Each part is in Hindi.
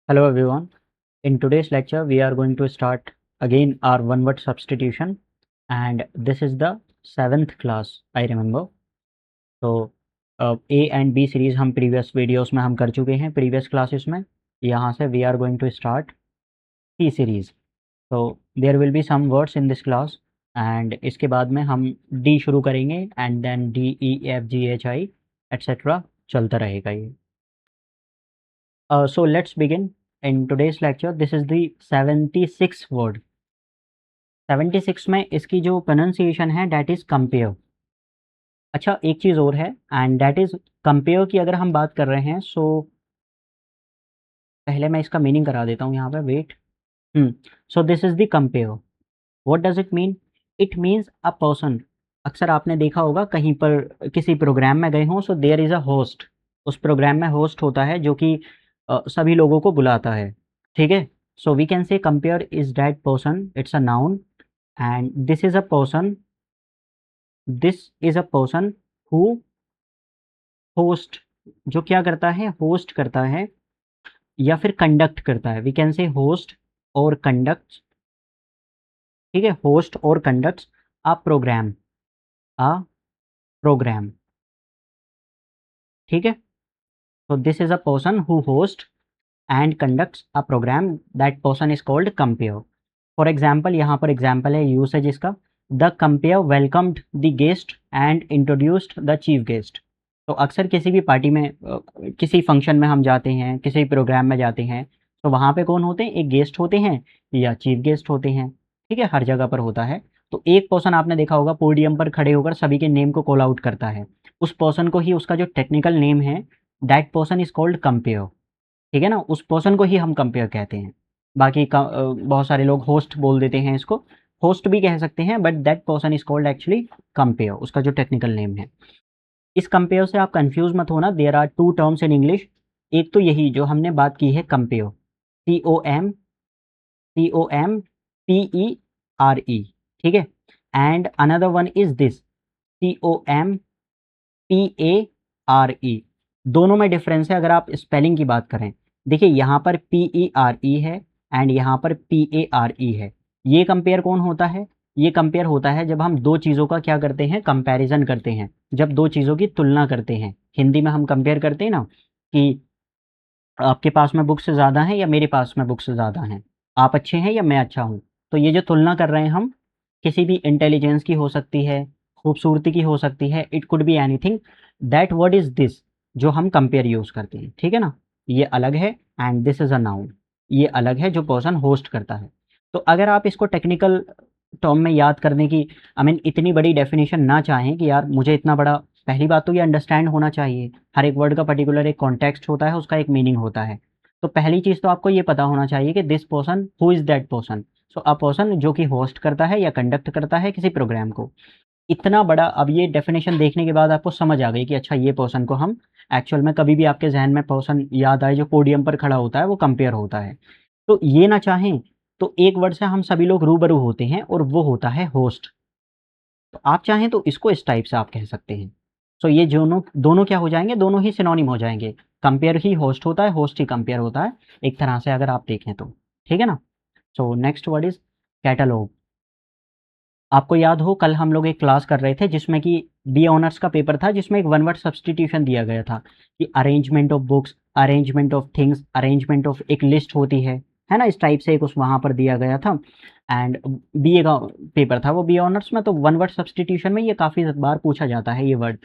Hello everyone. In today's lecture, we are going to start again our one word substitution, and this is the seventh class. I remember. तो A and B सीरीज हम प्रीवियस वीडियोस में हम कर चुके हैं प्रीवियस क्लासेस में. यहाँ से we are going to start C series. तो there will be some words in this class and इसके बाद में हम D शुरू करेंगे and then D E F G H I et cetera चलता रहेगा ये. So let's begin. In today's lecture, this is the 76th word. 76 में इसकी जो pronunciation है that is compare. अच्छा, एक चीज़ और है and that is compare की अगर हम बात कर रहे हैं so पहले मैं इसका मीनिंग करा देता हूँ यहाँ पे. Wait. So this is the compare. What does it mean? It means a person. अक्सर आपने देखा होगा कहीं पर किसी प्रोग्राम में गए हों, so there is a host. उस प्रोग्राम में होस्ट होता है जो कि सभी लोगों को बुलाता है. ठीक है. So we can say compare is that person. It's a noun and this is a person. This is a person who host. जो क्या करता है? होस्ट करता है या फिर कंडक्ट करता है. We can say host और कंडक्ट. ठीक है. होस्ट और conduct a programme. A programme. ठीक है. So this is a person who hosts and conducts a program. That person is called compare. For example, यहाँ पर example है usage इसका. The compare welcomed the guest and introduced the chief guest. तो अक्सर किसी भी पार्टी में किसी फंक्शन में हम जाते हैं, किसी प्रोग्राम में जाते हैं, तो वहाँ पे कौन होते हैं? एक गेस्ट होते हैं या चीफ गेस्ट होते हैं. ठीक है. हर जगह पर होता है. तो एक पर्सन आपने देखा होगा पोडियम पर खड़े होकर सभी के नेम को कॉल आउट करता है. उस पर्सन को ही उसका जो टेक्निकल नेम है that person is called compare. ठीक है ना. उस पर्सन को ही हम कंपेयर कहते हैं. बाकी बहुत सारे लोग होस्ट बोल देते हैं इसको. होस्ट भी कह सकते हैं but that person is called actually compare. उसका जो टेक्निकल नेम है. इस कंपेयर से आप कंफ्यूज मत होना. There are two terms in English. एक तो यही जो हमने बात की है कंपेयर. COMPERE. ठीक है. And another one is this COMPARE. दोनों में डिफरेंस है अगर आप स्पेलिंग की बात करें. देखिए यहाँ पर PERE है एंड यहाँ पर PARE है. ये कंपेयर कौन होता है? ये कंपेयर होता है जब हम दो चीज़ों का क्या करते हैं? कंपैरिजन करते हैं. जब दो चीज़ों की तुलना करते हैं. हिंदी में हम कंपेयर करते हैं ना कि आपके पास में बुक्स ज़्यादा हैं या मेरे पास में बुक्स ज़्यादा हैं, आप अच्छे हैं या मैं अच्छा हूँ. तो ये जो तुलना कर रहे हैं हम किसी भी इंटेलिजेंस की हो सकती है, खूबसूरती की हो सकती है, it could be anything. That word is this जो हम कंपेयर यूज़ करते हैं. ठीक है ना. ये अलग है and this is a noun. ये अलग है जो पर्सन होस्ट करता है. तो अगर आप इसको टेक्निकल टर्म में याद करने की इतनी बड़ी डेफिनेशन ना चाहें कि यार मुझे इतना बड़ा, पहली बात तो ये अंडरस्टैंड होना चाहिए. हर एक वर्ड का पर्टिकुलर एक कॉन्टेक्स्ट होता है, उसका एक मीनिंग होता है. तो पहली चीज़ तो आपको ये पता होना चाहिए कि this person, who is that person. So a person जो कि होस्ट करता है या कंडक्ट करता है किसी प्रोग्राम को. इतना बड़ा. अब ये डेफिनेशन देखने के बाद आपको समझ आ गई कि अच्छा ये पर्सन को हम एक्चुअल में कभी भी आपके जहन में पर्सन याद आए जो पोडियम पर खड़ा होता है वो कंपेयर होता है. तो ये ना चाहें तो एक वर्ड से हम सभी लोग रूबरू होते हैं और वो होता है होस्ट. तो आप चाहें तो इसको इस टाइप से आप कह सकते हैं. सो ये दोनों दोनों क्या हो जाएंगे? दोनों ही सिनोनिम हो जाएंगे. कंपेयर ही होस्ट होता है, होस्ट ही कंपेयर होता है, एक तरह से अगर आप देखें तो. ठीक है ना. सो नेक्स्ट वर्ड इज कैटलॉग. आपको याद हो कल हम लोग एक क्लास कर रहे थे जिसमें कि बी ऑनर्स का पेपर था जिसमें एक वन वर्ड सब्सटीट्यूशन दिया गया था कि arrangement of books, arrangement of things, arrangement of एक लिस्ट होती है ना. इस टाइप से एक उस वहाँ पर दिया गया था. एंड बीए का पेपर था वो बी ऑनर्स में. तो वन वर्ड सब्सटीट्यूशन में ये काफ़ी बार पूछा जाता है ये वर्ड.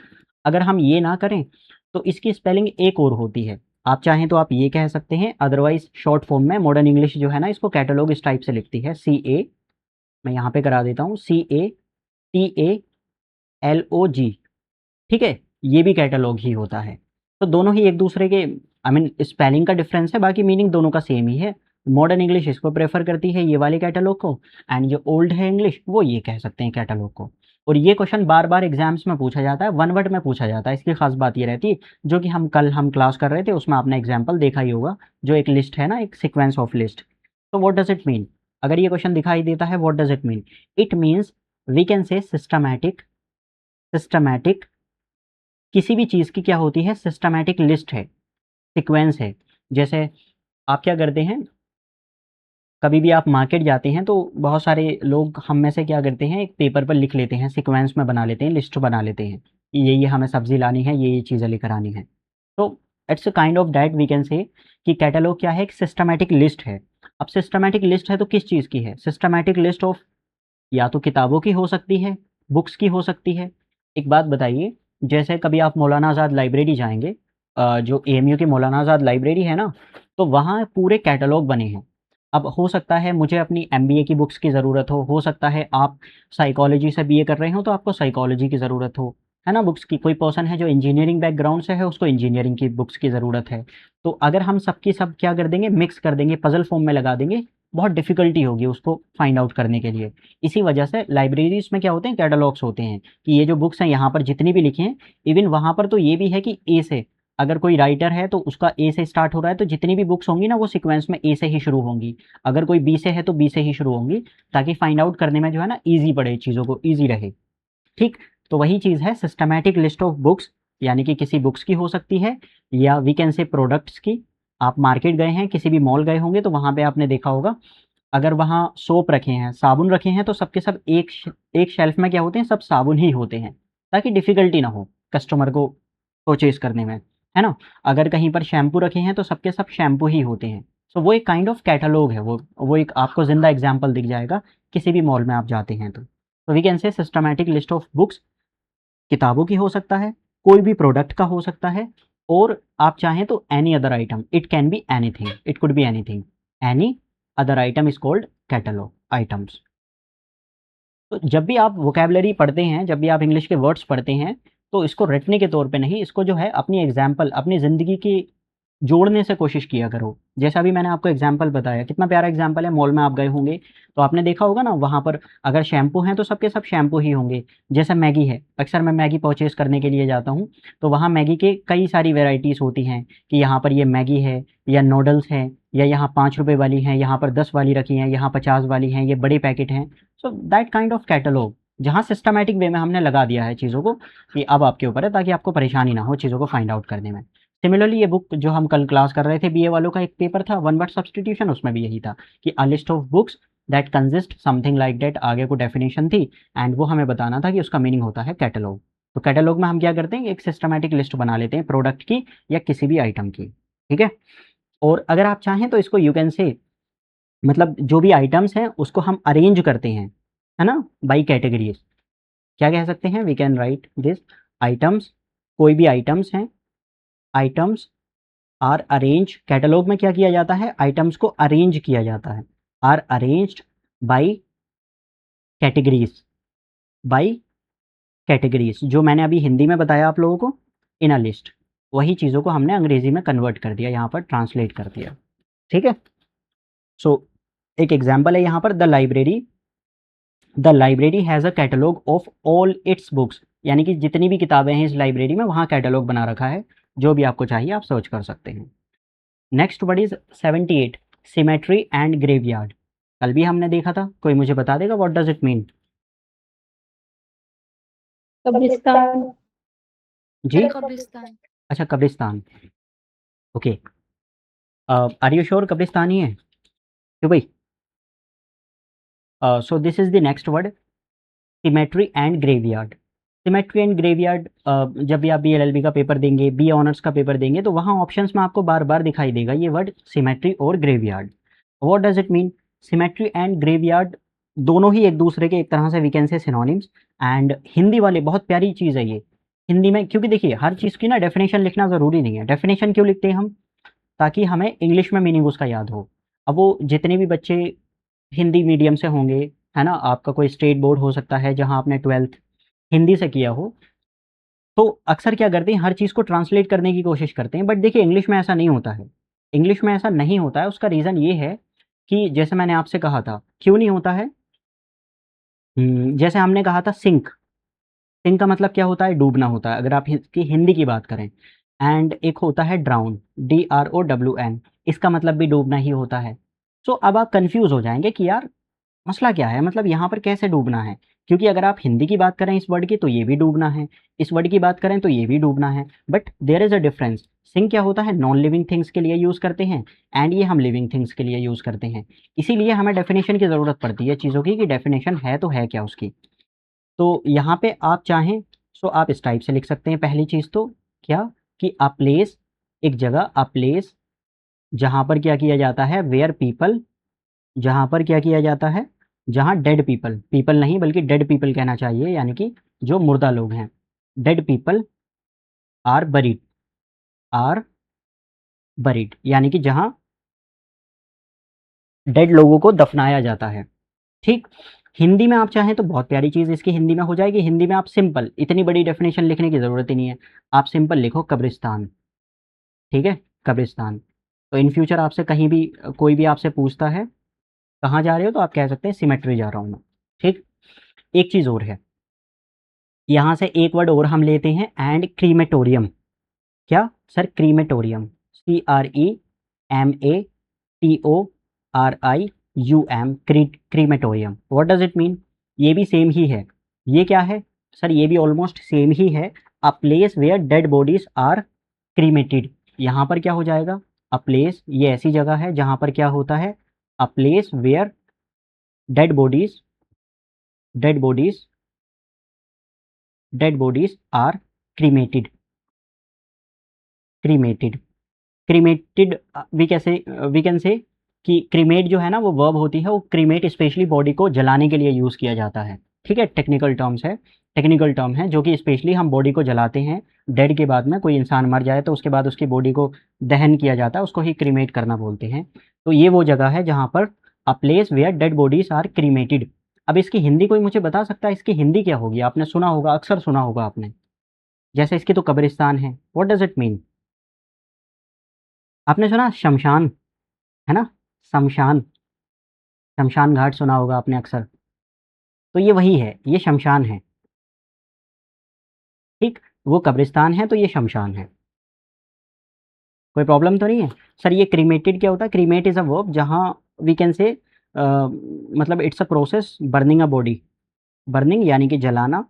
अगर हम ये ना करें तो इसकी स्पेलिंग एक और होती है. आप चाहें तो आप ये कह सकते हैं. अदरवाइज शॉर्ट फॉर्म में मॉडर्न इंग्लिश जो है ना इसको कैटलॉग इस टाइप से लिखती है. मैं यहाँ पे करा देता हूँ. CATALOG. ठीक है. ये भी कैटलॉग ही होता है. तो दोनों ही एक दूसरे के स्पेलिंग का डिफरेंस है, बाकी मीनिंग दोनों का सेम ही है. मॉडर्न इंग्लिश इसको प्रेफर करती है ये वाले कैटलॉग को एंड जो ओल्ड है इंग्लिश वो ये कह सकते हैं कैटलॉग को. और ये क्वेश्चन बार बार एग्जाम्स में पूछा जाता है, वन वर्ड में पूछा जाता है. इसकी खास बात ये रहती है जो कि हम क्लास कर रहे थे उसमें आपने एग्जाम्पल देखा ही होगा. जो एक लिस्ट है ना, एक सिक्वेंस ऑफ लिस्ट. तो व्हाट डज इट मीन? अगर ये क्वेश्चन दिखाई देता है what does it mean? It means we can say systematic. Systematic किसी भी चीज़ की क्या होती है? सिस्टमैटिक लिस्ट है, सीक्वेंस है. जैसे आप क्या करते हैं, कभी भी आप मार्केट जाते हैं तो बहुत सारे लोग हम में से क्या करते हैं, एक पेपर पर लिख लेते हैं, सीक्वेंस में बना लेते हैं, लिस्ट बना लेते हैं कि ये हमें सब्जी लानी है, ये चीज़ें लेकर आनी है। तो it's a kind of that we can say कि कैटलॉग क्या है, एक सिस्टमैटिक लिस्ट है। अब सिस्टमैटिक लिस्ट है तो किस चीज़ की है, सिस्टमैटिक लिस्ट ऑफ या तो किताबों की हो सकती है, बुक्स की हो सकती है। एक बात बताइए, जैसे कभी आप मौलाना आज़ाद लाइब्रेरी जाएँगे, जो एएमयू की मौलाना आज़ाद लाइब्रेरी है ना, तो वहाँ पूरे कैटलॉग बने हैं। अब हो सकता है मुझे अपनी एमबीए की बुक्स की ज़रूरत हो सकता है आप साइकोलॉजी से बीए कर रहे हो तो आपको साइकोलॉजी की ज़रूरत हो, है ना, बुक्स की। कोई पर्सन है जो इंजीनियरिंग बैकग्राउंड से है, उसको इंजीनियरिंग की बुक्स की ज़रूरत है। तो अगर हम सब की सब क्या कर देंगे, मिक्स कर देंगे, पज़ल फॉर्म में लगा देंगे, बहुत डिफ़िकल्टी होगी उसको फाइंड आउट करने के लिए। इसी वजह से लाइब्रेरीज़ में क्या होते हैं, कैटलॉग्स होते हैं कि ये जो बुक्स हैं यहाँ पर जितनी भी लिखी हैं, इवन वहाँ पर तो ये भी है कि ए से, अगर कोई राइटर है तो उसका ए से स्टार्ट हो रहा है, तो जितनी भी बुक्स होंगी ना वो सीक्वेंस में ए से ही शुरू होंगी। अगर कोई बी से है तो बी से ही शुरू होंगी, ताकि फाइंड आउट करने में जो है ना ईज़ी पड़े, चीज़ों को ईज़ी रहे। ठीक? तो वही चीज़ है सिस्टमैटिक लिस्ट ऑफ बुक्स, यानी कि किसी बुक्स की हो सकती है या वी कैन से प्रोडक्ट्स की। आप मार्केट गए हैं, किसी भी मॉल गए होंगे तो वहाँ पे आपने देखा होगा, अगर वहाँ सोप रखे हैं, साबुन रखे हैं तो सबके सब एक शेल्फ में क्या होते हैं, सब साबुन ही होते हैं, ताकि डिफ़िकल्टी ना हो कस्टमर को परचेज़ करने में, है ना? अगर कहीं पर शैम्पू रखे हैं तो सबके सब शैम्पू ही होते हैं। सो वो एक काइंड ऑफ कैटलॉग है, वो एक आपको ज़िंदा एग्ज़ाम्पल दिख जाएगा किसी भी मॉल में आप जाते हैं तो। तो we can say systematic list of books, किताबों की हो सकता है, कोई भी प्रोडक्ट का हो सकता है, और आप चाहें तो any other item, it can be anything, it could be anything, any other item is called catalogue items. तो जब भी आप वोकैब्युलरी पढ़ते हैं, जब भी आप इंग्लिश के वर्ड्स पढ़ते हैं, तो इसको रटने के तौर पे नहीं, इसको जो है अपनी एग्जाम्पल, अपनी ज़िंदगी की जोड़ने से कोशिश किया करो। जैसा अभी मैंने आपको एग्जाम्पल बताया, कितना प्यारा एग्जाम्पल है, मॉल में आप गए होंगे, तो आपने देखा होगा ना वहाँ पर अगर शैम्पू हैं तो सबके सब शैम्पू ही होंगे। जैसे मैगी है, अक्सर मैं मैगी परचेज़ करने के लिए जाता हूँ, तो वहाँ मैगी के कई सारी वैराइटीज़ होती हैं कि यहाँ पर ये मैगी है या नूडल्स है, या यहाँ ₹5 वाली हैं, यहाँ पर 10 वाली रखी हैं, यहाँ 50 वाली हैं, ये बड़े पैकेट हैं। So that kind of catalogue, जहाँ सिस्टमैटिक वे में हमने लगा दिया है चीज़ों को, कि अब आपके ऊपर है, ताकि आपको परेशानी ना हो चीज़ों को फाइंड आउट करने में। सिमिलरली ये बुक जो हम कल क्लास कर रहे थे, बीए वालों का एक पेपर था, वन वर्ड सब्स्टिट्यूशन, उसमें भी यही था कि a list of books that consist something like that, आगे को डेफिनेशन थी, एंड वो हमें बताना था कि उसका मीनिंग होता है कैटलॉग। तो कैटलॉग में हम क्या करते हैं, एक सिस्टमैटिक लिस्ट बना लेते हैं प्रोडक्ट की या किसी भी आइटम की। ठीक है? और अगर आप चाहें तो इसको यू कैन से, मतलब जो भी आइटम्स हैं उसको हम अरेंज करते हैं, है ना, बाई कैटेगरीज। क्या कह सकते हैं, we can write this items, कोई भी आइटम्स हैं, आइटम्स आर अरेंज, कैटलॉग में क्या किया जाता है, आइटम्स को अरेंज किया जाता है, are arranged by categories, by categories, जो मैंने अभी हिंदी में बताया आप लोगों को, इन अ लिस्ट, वही चीज़ों को हमने अंग्रेजी में कन्वर्ट कर दिया, यहाँ पर ट्रांसलेट कर दिया। ठीक है? सो एक एग्जाम्पल है यहाँ पर, the library has a catalogue of all it's books, यानी कि जितनी भी किताबें हैं इस लाइब्रेरी में, वहाँ कैटलॉग बना रखा है, जो भी आपको चाहिए आप सर्च कर सकते हैं। Next word is 78, symmetry and graveyard. कल भी हमने देखा था, कोई मुझे बता देगा व्हाट डज इट मीन? कब्रिस्तान। जी, कब्रिस्तान। अच्छा कब्रिस्तान, ओके। आर यू श्योर कब्रिस्तान ही है क्यों भाई? So this is the next word, symmetry and graveyard. Symmetry and graveyard, जब भी आप बी एल का पेपर देंगे, बी ऑनर्स का पेपर देंगे, तो वहाँ ऑप्शंस में आपको बार बार दिखाई देगा ये वर्ड सिमेट्री और graveyard. What does it mean? Cemetery and graveyard दोनों ही एक दूसरे के एक तरह से we can say synonyms, and Hindi वाले बहुत प्यारी चीज़ है ये। हिंदी में, क्योंकि देखिए हर चीज़ की ना डेफिनेशन लिखना ज़रूरी नहीं है, डेफिनेशन क्यों लिखते हैं हम, ताकि हमें इंग्लिश में मीनिंग उसका याद हो। अब वो जितने भी बच्चे हिंदी मीडियम से होंगे, है ना, आपका कोई स्टेट बोर्ड हो सकता है जहाँ आपने 12th हिंदी से किया हो, तो अक्सर क्या करते हैं, हर चीज़ को ट्रांसलेट करने की कोशिश करते हैं, बट देखिए इंग्लिश में ऐसा नहीं होता है। इंग्लिश में ऐसा नहीं होता है, उसका रीज़न ये है कि जैसे मैंने आपसे कहा था, क्यों नहीं होता है? जैसे हमने कहा था सिंक, सिंक का मतलब क्या होता है, डूबना होता है, अगर आप इसकी हिंदी की बात करें। एंड एक होता है ड्राउन, DROWN, इसका मतलब भी डूबना ही होता है। सो अब आप कन्फ्यूज़ हो जाएँगे कि यार मसला क्या है, मतलब यहाँ पर कैसे डूबना है, क्योंकि अगर आप हिंदी की बात करें इस वर्ड की तो ये भी डूबना है, इस वर्ड की बात करें तो ये भी डूबना है, but there is a difference. Sink क्या होता है, नॉन लिविंग थिंग्स के लिए यूज़ करते हैं, एंड ये हम लिविंग थिंग्स के लिए यूज़ करते हैं। इसीलिए हमें डेफिनेशन की ज़रूरत पड़ती है चीज़ों की, कि डेफिनेशन है तो है क्या उसकी। तो यहाँ पे आप चाहें सो आप इस टाइप से लिख सकते हैं। पहली चीज़ तो क्या, कि अ प्लेस, एक जगह, अ प्लेस जहाँ पर क्या किया जाता है, वेयर पीपल, जहाँ पर क्या किया जाता है, जहाँ डेड पीपल, पीपल नहीं बल्कि डेड पीपल कहना चाहिए, यानी कि जो मुर्दा लोग हैं, dead people are buried, are buried, यानी कि जहाँ डेड लोगों को दफनाया जाता है। ठीक। हिंदी में आप चाहें तो बहुत प्यारी चीज़ इसकी हिंदी में हो जाएगी। हिंदी में आप सिंपल, इतनी बड़ी डेफिनेशन लिखने की ज़रूरत ही नहीं है, आप सिंपल लिखो कब्रिस्तान। ठीक है, कब्रिस्तान। तो इन फ्यूचर आपसे कहीं भी कोई भी आपसे पूछता है कहाँ जा रहे हो, तो आप कह सकते हैं सिमेट्री जा रहा हूँ मैं। ठीक। एक चीज़ और है, यहाँ से एक वर्ड और हम लेते हैं, एंड क्रीमेटोरियम। क्या sir, crematorium, CREMATORIUM, crematorium, what does it mean. ये भी सेम ही है। ये क्या है सर, ये भी ऑलमोस्ट सेम ही है। A place where dead bodies are cremated. यहाँ पर क्या हो जाएगा, अ प्लेस, ये ऐसी जगह है जहाँ पर क्या होता है, a place where dead bodies, dead bodies, dead bodies are cremated, cremated, cremated. We can say कि क्रीमेट जो है ना वो वर्ब होती है, वो क्रीमेट स्पेशली बॉडी को जलाने के लिए यूज़ किया जाता है। ठीक है, टेक्निकल टर्म्स है, टेक्निकल टर्म है जो कि स्पेशली हम बॉडी को जलाते हैं। डेड के बाद में कोई इंसान मर जाए तो उसके बाद उसकी बॉडी को दहन किया जाता है, उसको ही क्रीमेट करना बोलते हैं। तो ये वो जगह है जहाँ पर a place where dead bodies are cremated. अब इसकी हिंदी कोई मुझे बता सकता है, इसकी हिंदी क्या होगी, आपने सुना होगा, अक्सर सुना होगा आपने, जैसे इसकी तो कब्रिस्तान है, व्हाट डज इट मीन। आपने सुना शमशान, है ना, शमशान, शमशान घाट सुना होगा आपने अक्सर, तो ये वही है, ये शमशान है। ठीक, वो कब्रिस्तान है तो ये शमशान है। कोई प्रॉब्लम तो नहीं है। सर ये क्रीमेटेड क्या होता है, क्रीमेट इज़ अ वर्ब जहाँ वी कैन से मतलब it's a process burning a body, burning यानी कि जलाना,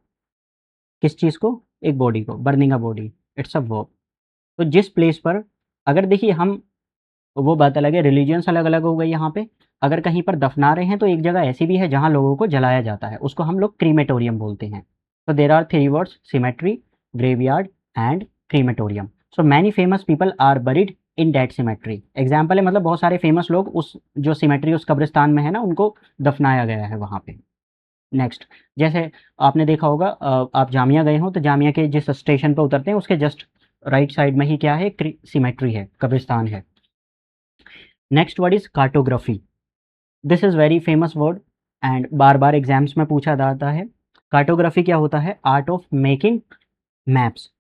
किस चीज़ को, एक बॉडी को, burning a body, it's a verb. तो जिस प्लेस पर, अगर देखिए हम, वो बात अलग है, रिलीजियंस अलग अलग हो गई यहाँ पे। अगर कहीं पर दफना रहे हैं तो एक जगह ऐसी भी है जहाँ लोगों को जलाया जाता है, उसको हम लोग क्रीमेटोरियम बोलते हैं। तो there are three words, cemetery, graveyard and crematorium. So many famous people are buried in that cemetery. Example है, मतलब बहुत सारे फेमस लोग उस जो सिमेट्री उस कब्रिस्तान में है ना, उनको दफनाया गया है वहाँ पे। नेक्स्ट, जैसे आपने देखा होगा, आप जामिया गए हो तो जामिया के जिस स्टेशन पर उतरते हैं उसके जस्ट राइट साइड में ही क्या है, सिमेट्री है, कब्रिस्तान है। Next word is cartography. This is very famous word and बार बार एग्जाम्स में पूछा जाता है। कार्टोग्राफी क्या होता है, art of making maps,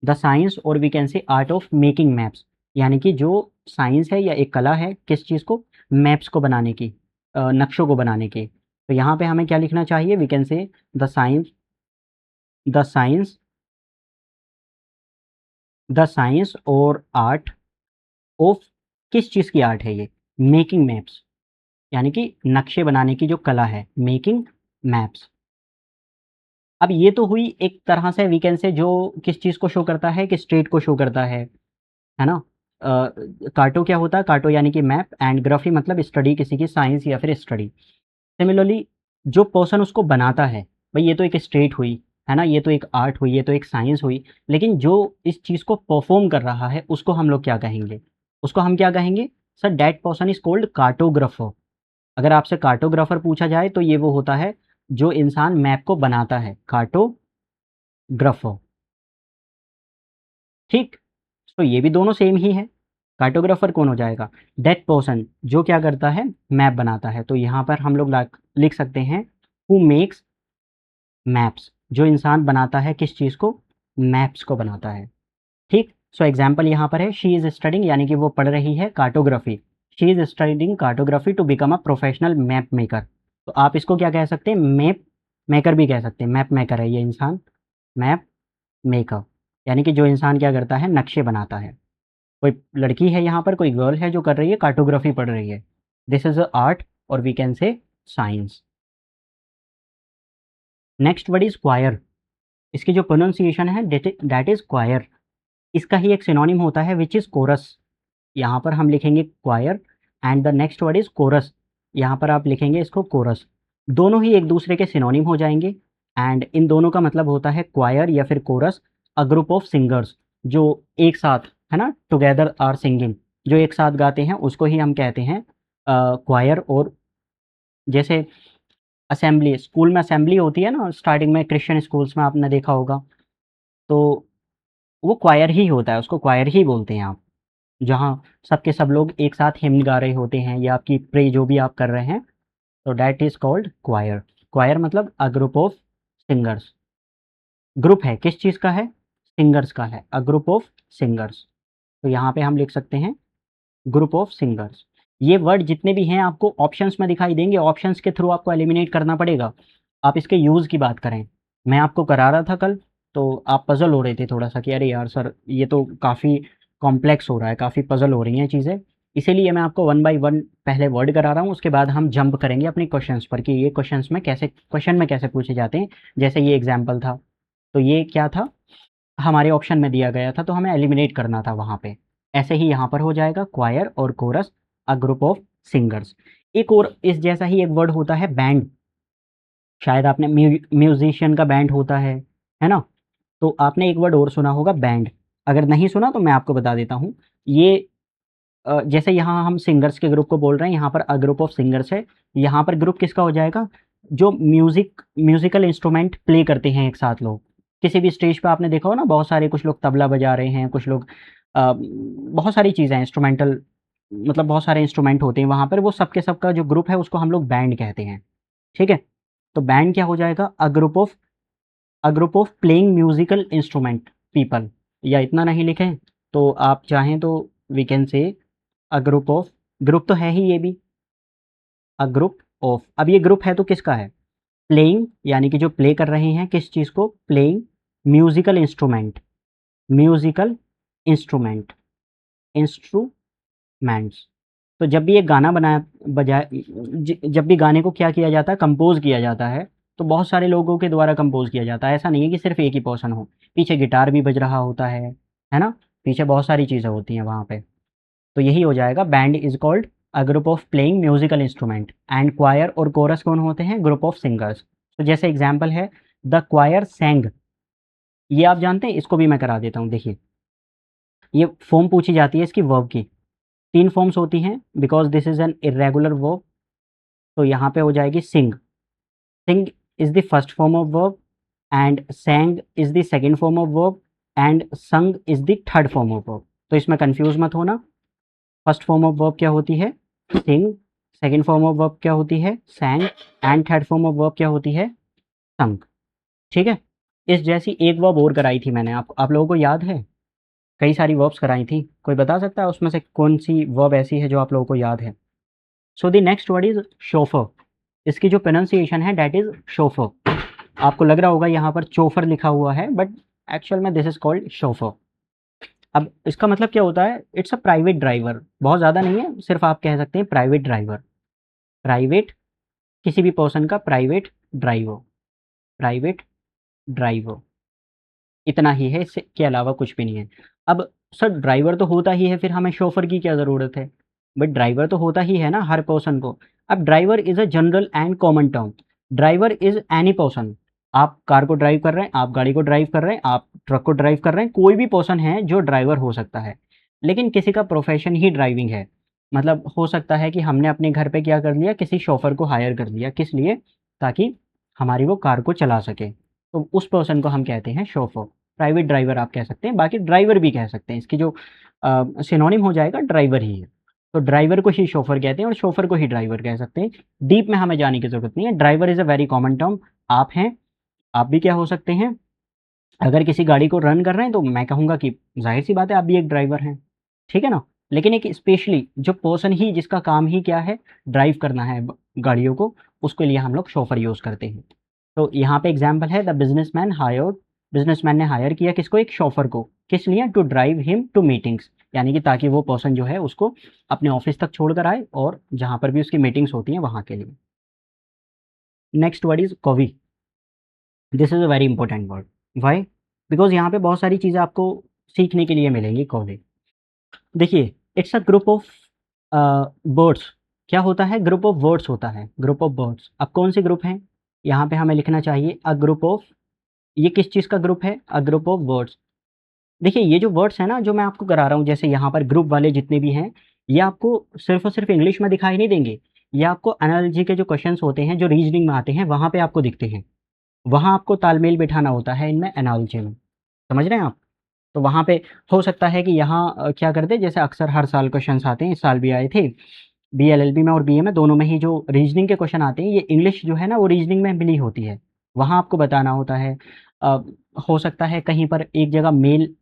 the science, और we can say art of making maps, यानी कि जो साइंस है या एक कला है, किस चीज़ को, मैप्स को बनाने की, नक्शों को बनाने की। तो यहाँ पे हमें क्या लिखना चाहिए, we can say the science, the science, the science और आर्ट ऑफ, किस चीज़ की आर्ट है ये, मेकिंग मैप्स, यानी कि नक्शे बनाने की जो कला है, मेकिंग मैप्स। अब ये तो हुई एक तरह से, वी कैन से जो किस चीज़ को शो करता है, कि स्टेट को शो करता है ना। कार्टो क्या होता है, कार्टो यानी कि मैप, एंड ग्राफी मतलब स्टडी, किसी की साइंस या फिर स्टडी। सिमिलरली जो पर्सन उसको बनाता है, भाई ये तो एक स्टेट हुई, है ना, ये तो एक आर्ट हुई, ये तो एक साइंस हुई, लेकिन जो इस चीज़ को परफॉर्म कर रहा है उसको हम लोग क्या कहेंगे, उसको हम क्या कहेंगे, sir that person is called cartographer. अगर आपसे कार्टोग्राफर पूछा जाए तो ये वो होता है जो इंसान मैप को बनाता है, कार्टोग्राफर। ठीक, तो ये भी दोनों सेम ही है। कार्टोग्राफर कौन हो जाएगा, दैट पर्सन जो क्या करता है, मैप बनाता है। तो यहाँ पर हम लोग लिख सकते हैं हु मेक्स मैप्स, जो इंसान बनाता है किस चीज़ को, मैप्स को बनाता है। ठीक, सो एग्जाम्पल यहाँ पर है, शी इज़ स्टडिंग, यानी कि वो पढ़ रही है cartography, she is studying cartography to become a professional map maker. तो आप इसको क्या कह सकते हैं, मैप मेकर भी कह सकते हैं, मैप मेकर है ये इंसान, मैप मेकर, यानी कि जो इंसान क्या करता है, नक्शे बनाता है। कोई लड़की है यहाँ पर, कोई गर्ल है जो कर रही है कार्टोग्राफी, पढ़ रही है, दिस इज़ अ आर्ट और we can say science. Next word is choir. इसकी जो प्रोनाउंसिएशन है दैट इज क्वायर। इसका ही एक सिनोनिम होता है विच इज कोरस। यहाँ पर हम लिखेंगे choir and the next word is chorus. यहाँ पर आप लिखेंगे इसको कोरस। दोनों ही एक दूसरे के सिनोनिम हो जाएंगे एंड इन दोनों का मतलब होता है क्वायर या फिर chorus, a group of singers जो एक साथ, है ना, टुगेदर आर सिंगिंग, जो एक साथ गाते हैं उसको ही हम कहते हैं क्वायर। और जैसे असेंबली, स्कूल में असेंबली होती है ना, स्टार्टिंग में क्रिश्चियन स्कूल्स में आपने देखा होगा, तो वो क्वायर ही होता है, उसको क्वायर ही बोलते हैं आप, जहाँ सबके सब लोग एक साथ हिम्न गा रहे होते हैं या आपकी प्रे जो भी आप कर रहे हैं, तो that is called choir. Choir मतलब a group of singers. Group है किस चीज़ का है? सिंगर्स का है, अ ग्रुप ऑफ सिंगर्स। तो यहाँ पे हम लिख सकते हैं ग्रुप ऑफ सिंगर्स। ये वर्ड जितने भी हैं आपको ऑप्शंस में दिखाई देंगे, ऑप्शंस के थ्रू आपको एलिमिनेट करना पड़ेगा। आप इसके यूज़ की बात करें, मैं आपको करा रहा था कल, तो आप पज़ल हो रहे थे थोड़ा सा कि अरे यार सर ये तो काफ़ी कॉम्प्लेक्स हो रहा है, काफ़ी पज़ल हो रही हैं चीज़ें, इसीलिए मैं आपको वन बाय वन पहले वर्ड करा रहा हूँ, उसके बाद हम जंप करेंगे अपने क्वेश्चंस पर कि ये क्वेश्चन में कैसे पूछे जाते हैं। जैसे ये एग्जाम्पल था, तो ये क्या था, हमारे ऑप्शन में दिया गया था, तो हमें एलिमिनेट करना था वहाँ पे। ऐसे ही यहाँ पर हो जाएगा क्वायर और chorus, a group of singers. एक और इस जैसा ही एक वर्ड होता है बैंड। शायद आपने म्यूजिशियन का बैंड होता है ना? तो आपने एक वर्ड और सुना होगा बैंड। अगर नहीं सुना तो मैं आपको बता देता हूँ। ये जैसे यहाँ हम सिंगर्स के ग्रुप को बोल रहे हैं, यहाँ पर अ ग्रुप ऑफ सिंगर्स है। यहाँ पर ग्रुप किसका हो जाएगा? जो म्यूजिकल इंस्ट्रूमेंट प्ले करते हैं एक साथ लोग। किसी भी स्टेज पे आपने देखा हो ना, बहुत सारे, कुछ लोग तबला बजा रहे हैं, कुछ लोग बहुत सारी चीज़ें इंस्ट्रूमेंटल, मतलब बहुत सारे इंस्ट्रूमेंट होते हैं वहाँ पर, वो सब के सब का जो ग्रुप है उसको हम लोग बैंड कहते हैं। ठीक है? तो बैंड क्या हो जाएगा? अ group of playing musical instrument people. या इतना नहीं लिखें तो आप चाहें तो we can say a group of, group तो है ही ये भी, अ ग्रुप ऑफ। अब ये ग्रुप है तो किसका है? प्लेइंग, यानी कि जो प्ले कर रहे हैं किस चीज़ को? Playing musical instrument, musical instrument, instruments. तो जब भी एक गाना बनाया बजाय जब भी गाने को क्या किया जाता है, कंपोज किया जाता है, तो बहुत सारे लोगों के द्वारा कंपोज किया जाता है। ऐसा नहीं है कि सिर्फ एक ही पर्सन हो, पीछे गिटार भी बज रहा होता है ना? पीछे बहुत सारी चीज़ें होती हैं वहाँ पे। तो यही हो जाएगा, band is called a group of playing musical instrument and choir और कोरस कौन होते हैं? Group of singers. तो जैसे एग्जाम्पल है द क्वायर सैंग, ये आप जानते हैं, इसको भी मैं करा देता हूँ। देखिए, ये फॉर्म पूछी जाती है इसकी वर्ब की। 3 फॉर्म्स होती हैं because this is an irregular verb. तो यहाँ पे हो जाएगी sing. Sing is the first form of verb and sang is the second form of verb and sung is the third form of verb. तो इसमें कन्फ्यूज़ मत होना। फर्स्ट फॉर्म ऑफ वर्ब क्या होती है? सिंग। सेकंड फॉर्म ऑफ वर्ब क्या होती है? सैंग। And third form of verb क्या होती है? संग। ठीक है? इस जैसी एक वर्ब और कराई थी मैंने, आप लोगों को याद है? कई सारी वर्ब्स कराई थी। कोई बता सकता है उसमें से कौन-सी वर्ब ऐसी है जो आप लोगों को याद है? So the next word is chauffeur. इसकी जो प्रोनाउंसिएशन है दैट इज़ शोफर। आपको लग रहा होगा यहाँ पर चोफर लिखा हुआ है, बट एक्चुअल में दिस इज़ कॉल्ड शोफर। अब इसका मतलब क्या होता है? It's a private driver. बहुत ज़्यादा नहीं है, सिर्फ आप कह सकते हैं प्राइवेट ड्राइवर। प्राइवेट, किसी भी पर्सन का प्राइवेट ड्राइवर, प्राइवेट ड्राइवर, इतना ही है, इससे के अलावा कुछ भी नहीं है। अब सर ड्राइवर तो होता ही है, फिर हमें शोफर की क्या ज़रूरत है? बट ड्राइवर तो होता ही है ना हर पर्सन को। अब driver is a general and common term. Driver is any person. आप कार को ड्राइव कर रहे हैं, आप गाड़ी को ड्राइव कर रहे हैं, आप ट्रक को ड्राइव कर रहे हैं, कोई भी पर्सन है जो ड्राइवर हो सकता है। लेकिन किसी का प्रोफेशन ही ड्राइविंग है। मतलब हो सकता है कि हमने अपने घर पे क्या कर लिया, किसी शोफर को हायर कर लिया, किस लिए? ताकि हमारी वो कार को चला सके। तो उस पर्सन को हम कहते हैं शोफर। प्राइवेट ड्राइवर आप कह सकते हैं, बाकी ड्राइवर भी कह सकते हैं। इसकी जो सिनोनिम हो जाएगा ड्राइवर ही है। तो ड्राइवर को ही शोफर कहते हैं और शोफर को ही ड्राइवर कह सकते हैं। डीप में हमें जाने की ज़रूरत नहीं है। Driver is a very common term. आप हैं, आप भी क्या हो सकते हैं? अगर किसी गाड़ी को रन कर रहे हैं तो मैं कहूँगा कि ज़ाहिर-सी बात है आप भी एक ड्राइवर हैं। ठीक है ना? लेकिन एक स्पेशली जो पर्सन ही जिसका काम ही क्या है? ड्राइव करना है ब गाड़ियों को, उसके लिए हम लोग शोफर यूज़ करते हैं। तो यहाँ पे एग्ज़ाम्पल है द बिज़नेसमैन ने हायर किया किसको? एक शोफर को। किस लिए? To drive him to meetings, यानी कि ताकि वो पर्सन जो है उसको अपने ऑफ़िस तक छोड़ कर आए और जहाँ पर भी उसकी मीटिंग्स होती हैं वहाँ के लिए। Next word is covey. This is a very important word. Why? Because यहाँ पे बहुत सारी चीज़ें आपको सीखने के लिए मिलेंगी कॉवी। देखिए, it's a group of birds. क्या होता है? ग्रुप ऑफ वर्ड्स होता है, ग्रुप ऑफ बर्ड्स। अब कौन से ग्रुप हैं? यहाँ पे हमें लिखना चाहिए अ ग्रुप ऑफ। ये किस चीज़ का ग्रुप है? अ ग्रुप ऑफ वर्ड्स। देखिए, ये जो वर्ड्स हैं ना, जो मैं आपको करा रहा हूँ, जैसे यहाँ पर ग्रुप वाले जितने भी हैं, ये आपको सिर्फ और सिर्फ इंग्लिश में दिखाई नहीं देंगे। ये आपको एनालॉजी के जो क्वेश्चंस होते हैं, जो रीजनिंग में आते हैं, वहाँ पे आपको दिखते हैं। वहाँ आपको तालमेल बिठाना होता है इनमें, एनालॉजी में। समझ रहे हैं आप? तो वहाँ पे हो सकता है कि यहाँ क्या करते हैं, जैसे अक्सर हर साल क्वेश्चंस आते हैं, इस साल भी आए थे। बीएलएलबी में और बीए में दोनों में ही जो रीजनिंग के क्वेश्चन आते हैं, ये इंग्लिश जो है ना, वो रीजनिंग में मिली होती है। वहाँ आपको बताना होता है। अ, हो सकता है कहीं पर एक जगह मेल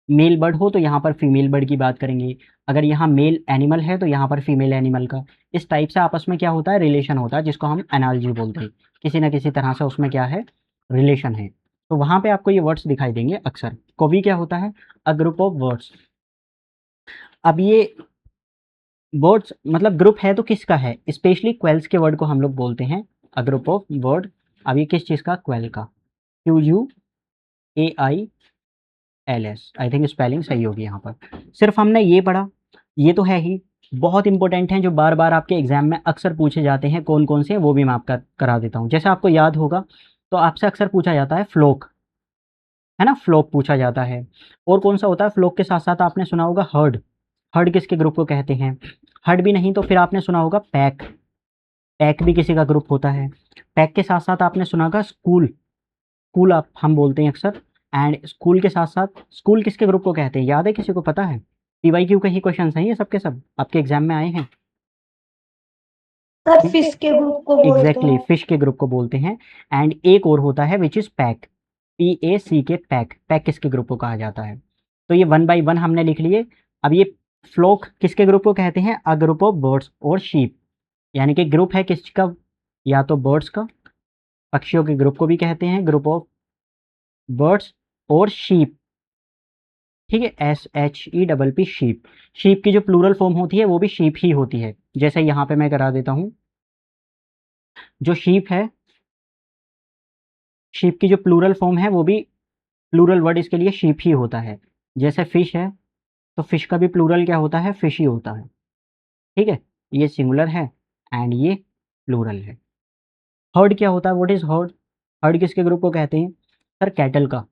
मेल बर्ड हो तो यहाँ पर फीमेल बर्ड की बात करेंगे। अगर यहाँ मेल एनिमल है तो यहाँ पर फीमेल एनिमल का। इस टाइप से आपस में क्या होता है, रिलेशन होता है, जिसको हम एनालॉजी बोलते हैं। किसी ना किसी तरह से उसमें क्या है, रिलेशन है। तो वहाँ पे आपको ये वर्ड्स दिखाई देंगे अक्सर। कवि क्या होता है? अ ग्रुप ऑफ वर्ड्स। अब ये वर्ड्स मतलब ग्रुप है तो किसका है? स्पेशली क्वेल्स के वर्ड को हम लोग बोलते हैं अ ग्रुप ऑफ वर्ड। अब ये किस चीज़ का? क्वेल का। QUAILS। आई थिंक स्पेलिंग सही होगी यहाँ पर। सिर्फ हमने ये पढ़ा, ये तो है ही। बहुत इंपॉर्टेंट हैं जो बार बार आपके एग्जाम में अक्सर पूछे जाते हैं, कौन कौन से हैं वो भी मैं आपका करा देता हूँ। जैसे आपको याद होगा तो आपसे अक्सर पूछा जाता है फ्लोक, है ना? फ्लोक पूछा जाता है। और कौन सा होता है फ्लोक के साथ साथ? आपने सुना होगा हर्ड। हर्ड किसके ग्रुप को कहते हैं? हर्ड भी नहीं तो फिर आपने सुना होगा पैक। पैक भी किसी का ग्रुप होता है। पैक के साथ साथ आपने सुना होगा स्कूल। स्कूल आप हम बोलते हैं अक्सर। एंड स्कूल के साथ साथ स्कूल किसके ग्रुप को कहते हैं? याद है? किसी को पता है? पीवाईक्यू के ही क्वेश्चन हैं ये सब के सब, आपके एग्जाम में आए हैं। सर फिश के ग्रुप को बोलते एग्जैक्टली, हैं। फिश के ग्रुप को बोलते हैं। एंड एक और होता है विच इज पैक। PAC के पैक। पैक किसके ग्रुप को कहा जाता है? तो ये वन बाई वन हमने लिख लिए। अब ये फ्लोक किसके ग्रुप को कहते हैं? अ ग्रुप ऑफ बर्ड्स और शीप। यानी कि ग्रुप है किसका? या तो बर्ड्स का, पक्षियों के ग्रुप को भी कहते हैं ग्रुप ऑफ बर्ड्स, और शीप। ठीक है, SHEPP शीप। शीप की जो प्लूरल फॉर्म होती है वो भी शीप ही होती है। जैसे यहाँ पे मैं करा देता हूँ, जो शीप है, शीप की जो प्लूरल फॉर्म है वो भी, प्लूरल वर्ड इसके लिए शीप ही होता है। जैसे फिश है तो फिश का भी प्लूरल क्या होता है? फिश ही होता है। ठीक है, ये सिंगुलर है एंड ये प्लूरल है। हर्ड क्या होता है? What is heard? हर्ड किसके ग्रुप को कहते हैं? सर कैटल का।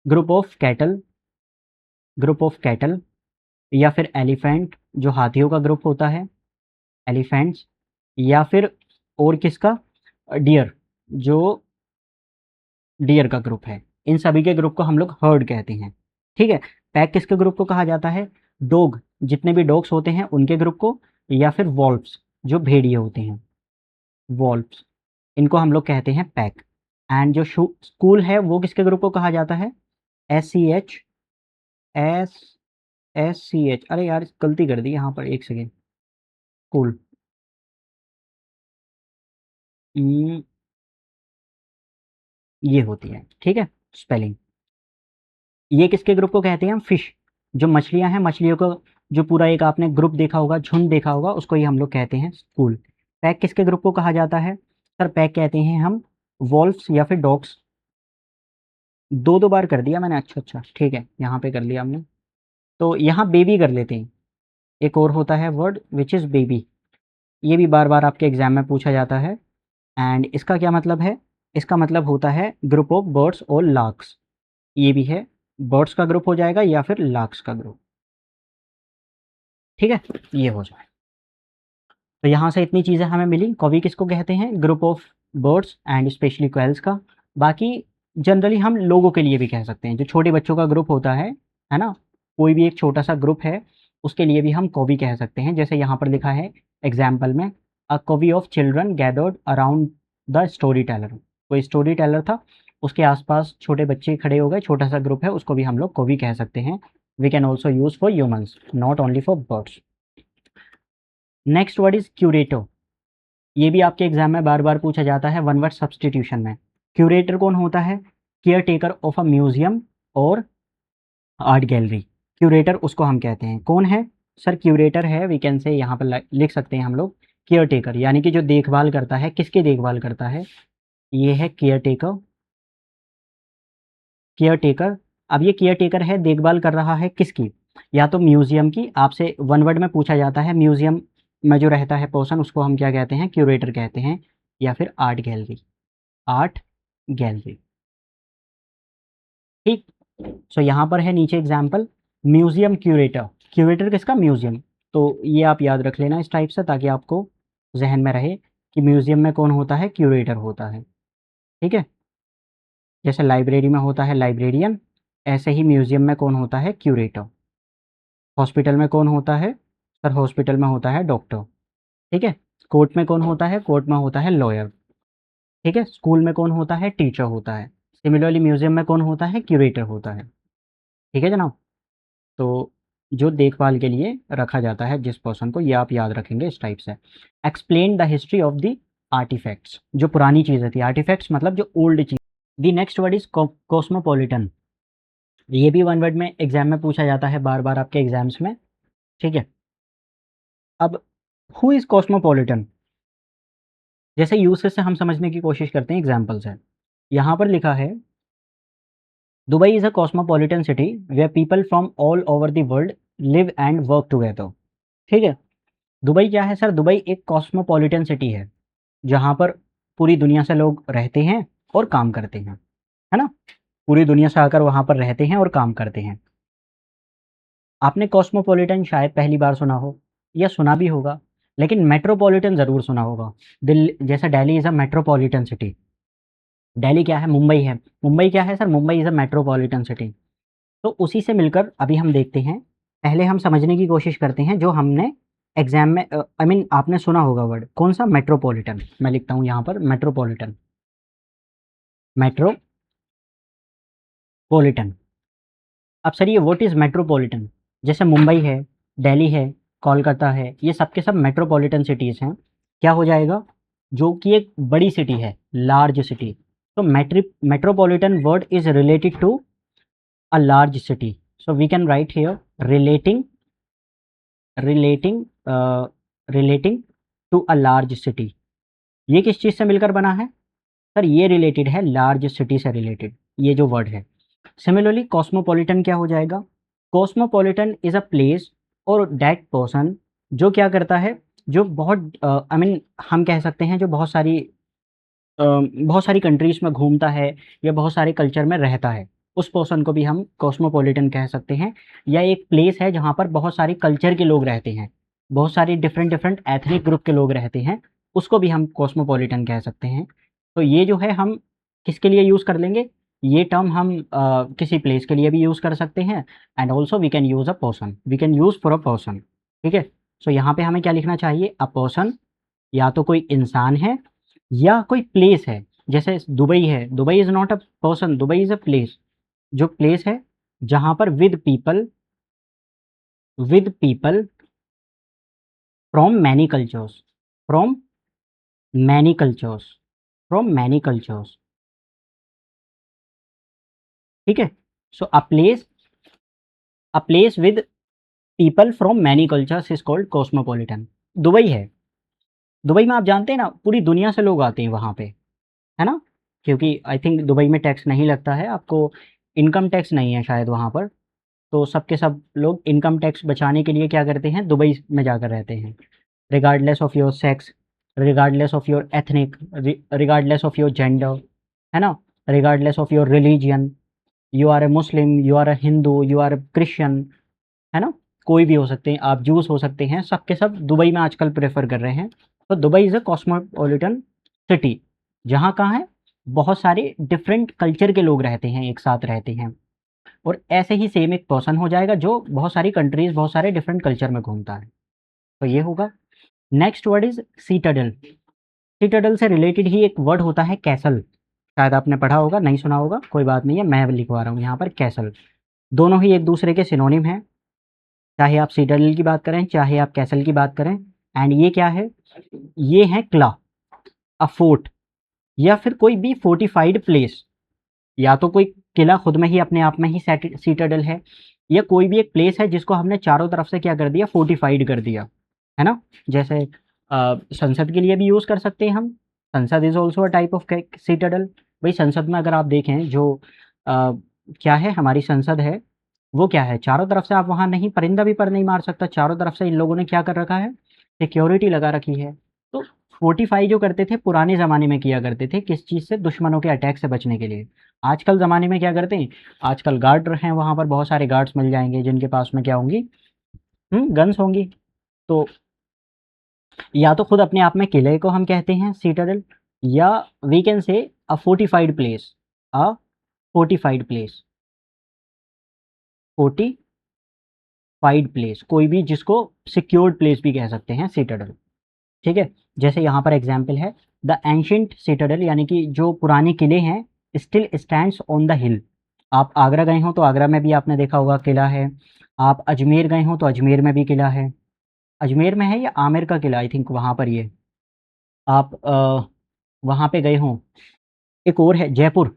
Group of cattle, group of cattle. या फिर एलिफेंट, जो हाथियों का ग्रुप होता है, एलिफेंट्स। या फिर और किसका? डियर, जो डियर का ग्रुप है। इन सभी के ग्रुप को हम लोग हर्ड कहते हैं। ठीक है। पैक किसके ग्रुप को कहा जाता है? डॉग, जितने भी डॉग्स होते हैं उनके ग्रुप को। या फिर वॉल्व्स, जो भेड़िए होते हैं, वॉल्व्स, इनको हम लोग कहते हैं पैक। एंड जो स्कूल है वो किसके ग्रुप को कहा जाता है? SCH, SSCH। अरे यार गलती कर दी यहाँ पर, एक सेकेंड। स्कूल, ये होती है। ठीक है, स्पेलिंग। ये किसके ग्रुप को कहते हैं हम? फिश। जो मछलियां हैं, मछलियों का जो पूरा एक आपने ग्रुप देखा होगा, झुंड देखा होगा, उसको ही हम लोग कहते हैं स्कूल। पैक किसके ग्रुप को कहा जाता है? सर पैक कहते हैं हम वॉल्व्स या फिर डॉग्स। दो दो बार कर दिया मैंने, अच्छा अच्छा ठीक है, यहाँ पे कर लिया हमने। तो यहाँ बेबी कर लेते हैं। एक और होता है वर्ड विच इज़ बेबी। ये भी बार बार आपके एग्जाम में पूछा जाता है। एंड इसका क्या मतलब है? इसका मतलब होता है ग्रुप ऑफ बर्ड्स और लार्क्स। ये भी है, बर्ड्स का ग्रुप हो जाएगा या फिर लार्क्स का ग्रुप। ठीक है, ये हो जाए। तो यहाँ से इतनी चीज़ें हमें मिली। कवि किसको कहते हैं? Group of birds and specially quails का। बाकी जनरली हम लोगों के लिए भी कह सकते हैं, जो छोटे बच्चों का ग्रुप होता है ना? कोई भी एक छोटा सा ग्रुप है, उसके लिए भी हम कवि कह सकते हैं। जैसे यहाँ पर लिखा है एग्जाम्पल में, अ कवि of children gathered around the story teller. कोई स्टोरी टेलर था, उसके आसपास छोटे बच्चे खड़े हो गए, छोटा सा ग्रुप है, उसको भी हम लोग कवि कह सकते हैं। We can also use for humans, not only for birds. Next word is curator. ये भी आपके एग्जाम में बार बार पूछा जाता है वन वर्ड सब्सटीट्यूशन में। क्यूरेटर कौन होता है? Care taker of a museum और आर्ट गैलरी। क्यूरेटर उसको हम कहते हैं। कौन है? सर क्यूरेटर है, वी कैन से यहाँ पर लिख सकते हैं हम लोग केयर टेकर यानी कि जो देखभाल करता है, किसकी देखभाल करता है, ये है केयर टेकर। केयर टेकर, अब ये केयर टेकर है, देखभाल कर रहा है किसकी, या तो म्यूजियम की, आपसे वन वर्ड में पूछा जाता है म्यूजियम में जो रहता है पर्सन उसको हम क्या कहते हैं, क्यूरेटर कहते हैं, या फिर आर्ट गैलरी, आर्ट गैलरी। ठीक, सो यहाँ पर है नीचे एग्जाम्पल, म्यूजियम क्यूरेटर, क्यूरेटर किसका, म्यूजियम। तो ये आप याद रख लेना इस टाइप से, ताकि आपको जहन में रहे कि म्यूजियम में कौन होता है, क्यूरेटर होता है। ठीक है, जैसे लाइब्रेरी में होता है लाइब्रेरियन, ऐसे ही म्यूजियम में कौन होता है, क्यूरेटर। हॉस्पिटल में कौन होता है सर, हॉस्पिटल में होता है डॉक्टर। ठीक है, कोर्ट में कौन होता है, कोर्ट में होता है लॉयर। ठीक है, स्कूल में कौन होता है, टीचर होता है। सिमिलरली म्यूजियम में कौन होता है, क्यूरेटर होता है। ठीक है जनाब, तो जो देखभाल के लिए रखा जाता है जिस पर्सन को, ये आप याद रखेंगे इस टाइप से। Explain the history of the artefacts, जो पुरानी चीज़ें थी, आर्टिफैक्ट्स मतलब जो old cheese. The next word is cosmopolitan, ये भी वन वर्ड में एग्जाम में पूछा जाता है बार बार आपके एग्जाम्स में। ठीक है, अब हु इज कॉस्मोपॉलिटन, जैसे यूसेज से हम समझने की कोशिश करते हैं, एग्जाम्पल से। यहाँ पर लिखा है Dubai is a cosmopolitan city where people from all over the world live and work together. ठीक है, दुबई क्या है सर, दुबई एक कॉस्मोपॉलिटन सिटी है जहाँ पर पूरी दुनिया से लोग रहते हैं और काम करते हैं, है ना, पूरी दुनिया से आकर वहाँ पर रहते हैं और काम करते हैं। आपने कॉस्मोपॉलिटन शायद पहली बार सुना हो या सुना भी होगा, लेकिन मेट्रोपॉलिटन ज़रूर सुना होगा। दिल्ली, जैसे Delhi is a metropolitan city, Delhi क्या है, मुंबई है, मुंबई क्या है sir, Mumbai is a metropolitan city. तो उसी से मिलकर अभी हम देखते हैं, पहले हम समझने की कोशिश करते हैं जो हमने एग्जाम में आई मीन आपने सुना होगा वर्ड, कौन सा, मेट्रोपॉलिटन। मैं लिखता हूँ यहाँ पर मेट्रोपॉलिटन, मेट्रोपॉलिटन। अब सर ये व्हाट इज़ मेट्रोपॉलिटन, जैसे मुंबई है, दिल्ली है, कोलकाता है, ये सब के सब मेट्रोपॉलिटन सिटीज़ हैं। क्या हो जाएगा, जो कि एक बड़ी सिटी है, लार्ज सिटी। तो metropolitan word is related to a large city, so we can write here relating relating relating to a large city। ये किस चीज़ से मिलकर बना है सर, ये रिलेटेड है लार्ज सिटी से रिलेटेड, ये जो वर्ड है। सिमिलरली कॉस्मोपॉलिटन क्या हो जाएगा, कॉस्मोपॉलिटन इज अ प्लेस और दैट पर्सन जो क्या करता है, जो बहुत आई मीन हम कह सकते हैं जो बहुत सारी कंट्रीज़ में घूमता है या बहुत सारे कल्चर में रहता है, उस पर्सन को भी हम कॉस्मोपॉलिटन कह सकते हैं। या एक प्लेस है जहाँ पर बहुत सारे कल्चर के लोग रहते हैं, बहुत सारी डिफरेंट डिफरेंट एथनिक ग्रुप के लोग रहते हैं, उसको भी हम कॉस्मोपॉलिटन कह सकते हैं। तो ये जो है हम किसके लिए यूज़ कर लेंगे, ये टर्म हम किसी प्लेस के लिए भी यूज़ कर सकते हैं, and also we can use a person, we can use for a person. ठीक है, सो यहाँ पे हमें क्या लिखना चाहिए, अ पर्सन, या तो कोई इंसान है या कोई प्लेस है। जैसे दुबई है, Dubai is not a person, Dubai is a place, जो प्लेस है जहाँ पर with people from many cultures, from many cultures, from many cultures. ठीक है, so a place with people from many cultures is called cosmopolitan. Dubai है, दुबई में आप जानते हैं ना पूरी दुनिया से लोग आते हैं वहाँ पे, है ना, क्योंकि आई थिंक दुबई में टैक्स नहीं लगता है आपको, इनकम टैक्स नहीं है शायद वहाँ पर, तो सब के सब लोग इनकम टैक्स बचाने के लिए क्या करते हैं, दुबई में जाकर रहते हैं। Regardless of your sex, regardless of your ethnic, regardless of your gender, है ना, regardless of your religion, you are a Muslim, you are a Hindu, you are a Christian, है ना, कोई भी हो सकते हैं आप, जूस हो सकते हैं, सब के सब दुबई में आजकल प्रेफर कर रहे हैं। तो Dubai is a cosmopolitan city, जहाँ कहाँ है, बहुत सारे डिफरेंट कल्चर के लोग रहते हैं, एक साथ रहते हैं। और ऐसे ही सेम एक पर्सन हो जाएगा जो बहुत सारी कंट्रीज़, बहुत सारे डिफरेंट कल्चर में घूमता है, तो ये होगा। Next word is citadel, citadel से रिलेटेड ही एक वर्ड होता है कैसल, शायद आपने पढ़ा होगा, नहीं सुना होगा, कोई बात नहीं है, मैं लिखवा रहा हूँ यहाँ पर कैसल। दोनों ही एक दूसरे के सिनोनिम हैं, चाहे आप सीटाडेल की बात करें, चाहे आप कैसल की बात करें। एंड ये क्या है, ये है क्ला, अ फोर्ट, या फिर कोई भी फोर्टिफाइड प्लेस, या तो कोई किला खुद में ही अपने आप में ही सीटाडेल है, या कोई भी एक प्लेस है जिसको हमने चारों तरफ से क्या कर दिया, फोर्टिफाइड कर दिया, है ना। जैसे संसद के लिए भी यूज़ कर सकते हैं हम। संसद is also a type of citadel. भाई संसद में अगर आप देखें जो क्या है हमारी संसद है वो क्या है, चारों तरफ से आप वहाँ नहीं, परिंदा भी पर नहीं मार सकता, चारों तरफ से इन लोगों ने क्या कर रखा है, सिक्योरिटी लगा रखी है। तो फोर्टिफाई जो करते थे पुराने ज़माने में किया करते थे, किस चीज़ से, दुश्मनों के अटैक से बचने के लिए। आजकल ज़माने में क्या करते हैं, आजकल गार्ड हैं, वहाँ पर बहुत सारे गार्ड्स मिल जाएंगे जिनके पास में क्या होंगी, गन्स होंगी। तो या तो खुद अपने आप में किले को हम कहते हैं सीटाडेल, या we can say a fortified place, a fortified place, fortified place, कोई भी जिसको सिक्योर्ड प्लेस भी कह सकते हैं सीटाडेल। ठीक है, जैसे यहाँ पर एग्जाम्पल है द एंशियंट सिटाडेल, यानी कि जो पुराने किले हैं, स्टिल स्टैंड्स ऑन द हिल। आप आगरा गए हो तो आगरा में भी आपने देखा होगा किला है, आप अजमेर गए हो तो अजमेर में भी किला है, अजमेर में है या आमेर का किला, आई थिंक वहाँ पर ये आप वहाँ पे गए हों। एक और है जयपुर।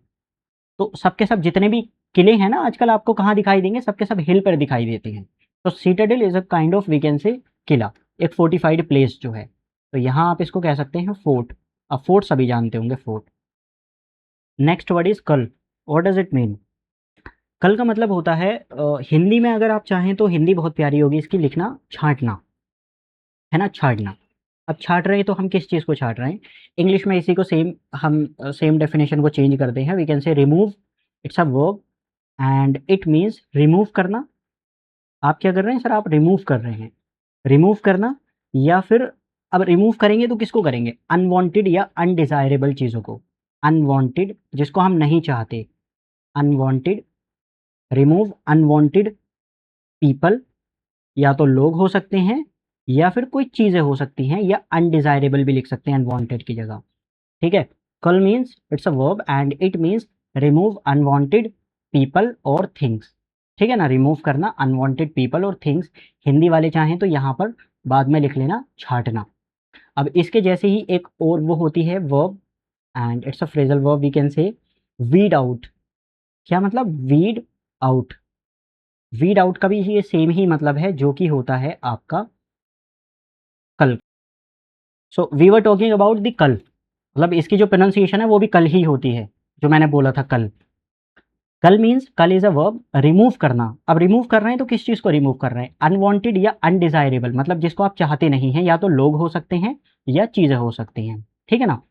तो सबके सब जितने भी किले हैं ना आजकल आपको कहाँ दिखाई देंगे, सबके सब हिल पर दिखाई देते हैं। तो citadel is a kind of we can say qila, एक फोर्टिफाइड प्लेस जो है। तो यहाँ आप इसको कह सकते हैं फोर्ट। अब फोर्ट सभी जानते होंगे, फोर्ट। नेक्स्ट वर्ड इज कल। What does it mean? कल का मतलब होता है हिंदी में अगर आप चाहें तो हिंदी बहुत प्यारी होगी इसकी, लिखना छांटना, है ना, छांटना। अब छाट रहे हैं तो हम किस चीज़ को छाट रहे हैं, इंग्लिश में इसी को सेम हम सेम डेफिनेशन को चेंज करते हैं, we can say remove. It's a verb and it means remove करना। आप क्या कर रहे हैं सर, आप रिमूव कर रहे हैं, रिमूव करना। या फिर अब रिमूव करेंगे तो किसको करेंगे, अनवांटेड या अनडिज़ायरेबल चीज़ों को, अनवांटेड जिसको हम नहीं चाहते, अनवांटेड, रिमूव अनवांटेड पीपल, या तो लोग हो सकते हैं या फिर कोई चीज़ें हो सकती हैं, या अनडिज़ायरेबल भी लिख सकते हैं अनवांटेड की जगह। ठीक है, कल means it's a verb and it means remove unwanted people और थिंग्स। ठीक है ना, रिमूव करना अनवांटेड पीपल और थिंग्स। हिंदी वाले चाहें तो यहाँ पर बाद में लिख लेना छाटना। अब इसके जैसे ही एक और वो होती है verb and it's a phrasal verb, we can say weed out. क्या मतलब, वीड आउट। वीड आउट का भी ये सेम ही मतलब है जो कि होता है आपका cull. So we were talking about the cull, मतलब इसकी जो प्रोनाउंसिएशन है वो भी कल ही होती है, जो मैंने बोला था कल। कल मीन्स, कल इज अ वर्ब, रिमूव करना। अब रिमूव कर रहे हैं तो किस चीज़ को रिमूव कर रहे हैं, अनवांटेड या अनडिजायरेबल, मतलब जिसको आप चाहते नहीं हैं, या तो लोग हो सकते हैं या चीज़ें हो सकती हैं। ठीक है ना,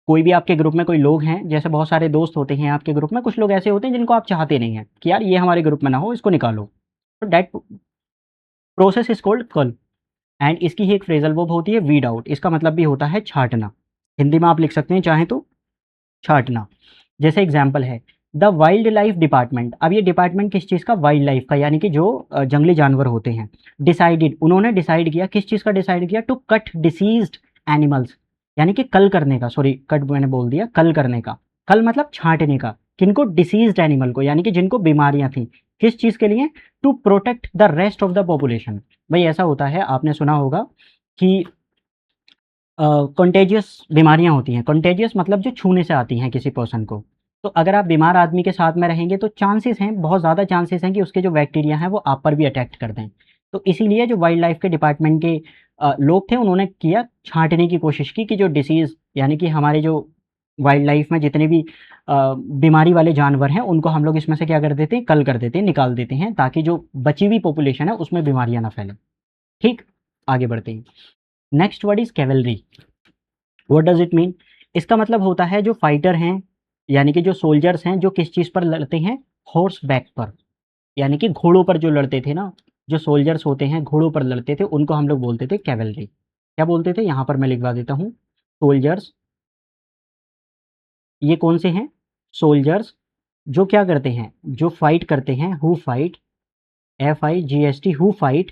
कोई भी आपके ग्रुप में कोई लोग हैं, जैसे बहुत सारे दोस्त होते हैं आपके ग्रुप में, कुछ लोग ऐसे होते हैं जिनको आप चाहते नहीं हैं कि यार ये हमारे ग्रुप में ना हो, इसको निकालो। तो दैट प्रोसेस इज कॉल्ड कल। एंड इसकी ही एक फ्रेजल वर्ब होती है वीड आउट, इसका मतलब भी होता है छाटना। हिंदी में आप लिख सकते हैं चाहें तो छाटना। जैसे एग्जाम्पल है द वाइल्ड लाइफ डिपार्टमेंट। अब ये डिपार्टमेंट किस चीज़ का, वाइल्ड लाइफ का, यानी कि जो जंगली जानवर होते हैं। डिसाइडेड, उन्होंने डिसाइड किया, किस चीज़ का डिसाइड किया, टू कट डिसीज्ड एनिमल्स, यानी कि कल करने का, सॉरी कट मैंने बोल दिया, कल करने का। कल मतलब छांटने का, किनको, डिसीज्ड एनिमल को, यानी कि जिनको बीमारियां थी। किस चीज़ के लिए, to protect the rest of the population. भाई ऐसा होता है, आपने सुना होगा कि कंटेजियस बीमारियां होती हैं, कंटेजियस मतलब जो छूने से आती हैं किसी पर्सन को। तो अगर आप बीमार आदमी के साथ में रहेंगे तो चांसेस हैं, बहुत ज़्यादा चांसेस हैं कि उसके जो बैक्टीरिया हैं वो आप पर भी अटैक कर दें। तो इसीलिए जो वाइल्ड लाइफ के डिपार्टमेंट के लोग थे, उन्होंने किया, छांटने की कोशिश की कि जो डिसीज़, यानी कि हमारे जो वाइल्ड लाइफ में जितने भी बीमारी वाले जानवर हैं उनको हम लोग इसमें से क्या कर देते हैं, कल कर देते हैं, निकाल देते हैं, ताकि जो बची हुई पॉपुलेशन है उसमें बीमारियां ना फैलें। ठीक, आगे बढ़ते हैं। Next word is cavalry. What does it mean? इसका मतलब होता है जो फाइटर हैं, यानी कि जो सोल्जर्स हैं, जो किस चीज़ पर लड़ते हैं, हॉर्स बैक पर, यानी कि घोड़ों पर जो लड़ते थे ना, जो सोल्जर्स होते हैं घोड़ों पर लड़ते थे, उनको हम लोग बोलते थे कैवलरी। क्या बोलते थे, यहाँ पर मैं लिखवा देता हूँ, सोल्जर्स। ये कौन से हैं, सोल्जर्स, जो क्या करते हैं, जो फाइट करते हैं, who fight, FIGHT, who fight,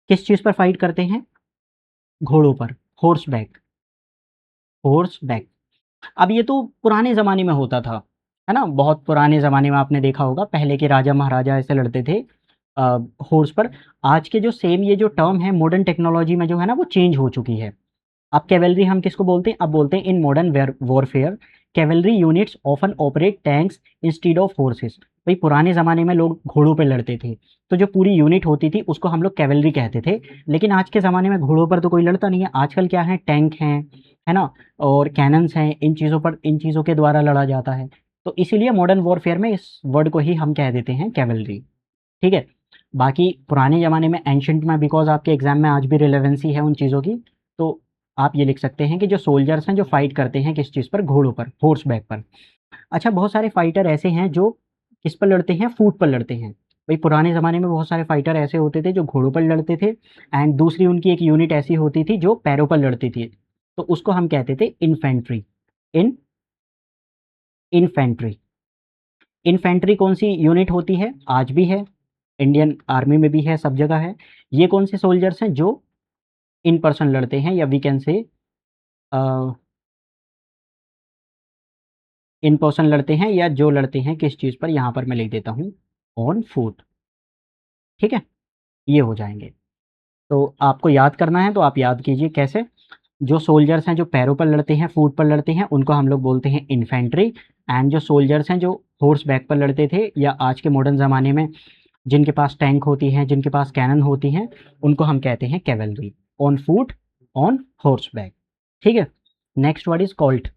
किस चीज़ पर फाइट करते हैं, घोड़ों पर, हॉर्स बैक, हॉर्स बैक। अब ये तो पुराने ज़माने में होता था, है ना, बहुत पुराने ज़माने में आपने देखा होगा, पहले के राजा महाराजा ऐसे लड़ते थे हॉर्स पर। आज के जो सेम ये जो टर्म है मॉडर्न टेक्नोलॉजी में जो है ना वो चेंज हो चुकी है। अब कैवेलरी हम किसको बोलते हैं, अब बोलते हैं in modern warfare cavalry units often operate tanks instead of horses. भाई पुराने ज़माने में लोग घोड़ों पे लड़ते थे, तो जो पूरी यूनिट होती थी उसको हम लोग कैवलरी कहते थे। लेकिन आज के ज़माने में घोड़ों पर तो कोई लड़ता नहीं है, आजकल क्या है, टैंक हैं, है ना? और कैनन्स हैं, इन चीज़ों के द्वारा लड़ा जाता है। तो इसीलिए मॉडर्न वॉरफेयर में इस वर्ड को ही हम कह देते हैं कैवलरी, ठीक है? बाकी पुराने ज़माने में एंशिएंट में, बिकॉज़ आपके एग्ज़ाम में आज भी रिलेवेंसी है उन चीज़ों की, तो आप ये लिख सकते हैं कि जो सोल्जर्स हैं जो फाइट करते हैं किस चीज़ पर, घोड़ों पर, हॉर्स बैक पर। अच्छा, बहुत सारे फाइटर ऐसे हैं जो किस पर लड़ते हैं, फूट पर लड़ते हैं। भाई पुराने ज़माने में बहुत सारे फाइटर ऐसे होते थे जो घोड़ों पर लड़ते थे, एंड दूसरी उनकी एक यूनिट ऐसी होती थी जो पैरों पर लड़ती थी, तो उसको हम कहते थे इन्फेंट्री। इन इन्फेंट्री इन्फेंट्री कौन सी यूनिट होती है, आज भी है, इंडियन आर्मी में भी है, सब जगह है। ये कौन से सोल्जर्स हैं जो इन पर्सन लड़ते हैं, या we can say in person लड़ते हैं, या जो लड़ते हैं किस चीज़ पर, यहाँ पर मैं लिख देता हूँ ऑन फुट, ठीक है? ये हो जाएंगे। तो आपको याद करना है तो आप याद कीजिए कैसे। जो सोल्जर्स हैं जो पैरों पर लड़ते हैं, फुट पर लड़ते हैं, उनको हम लोग बोलते हैं इन्फेंट्री। एंड जो सोल्जर्स हैं जो हॉर्स बैक पर लड़ते थे, या आज के मॉडर्न ज़माने में जिनके पास टैंक होती हैं, जिनके पास कैनन होती हैं, उनको हम कहते हैं cavalry, on foot, on horse back, ठीक है? Next word is colt.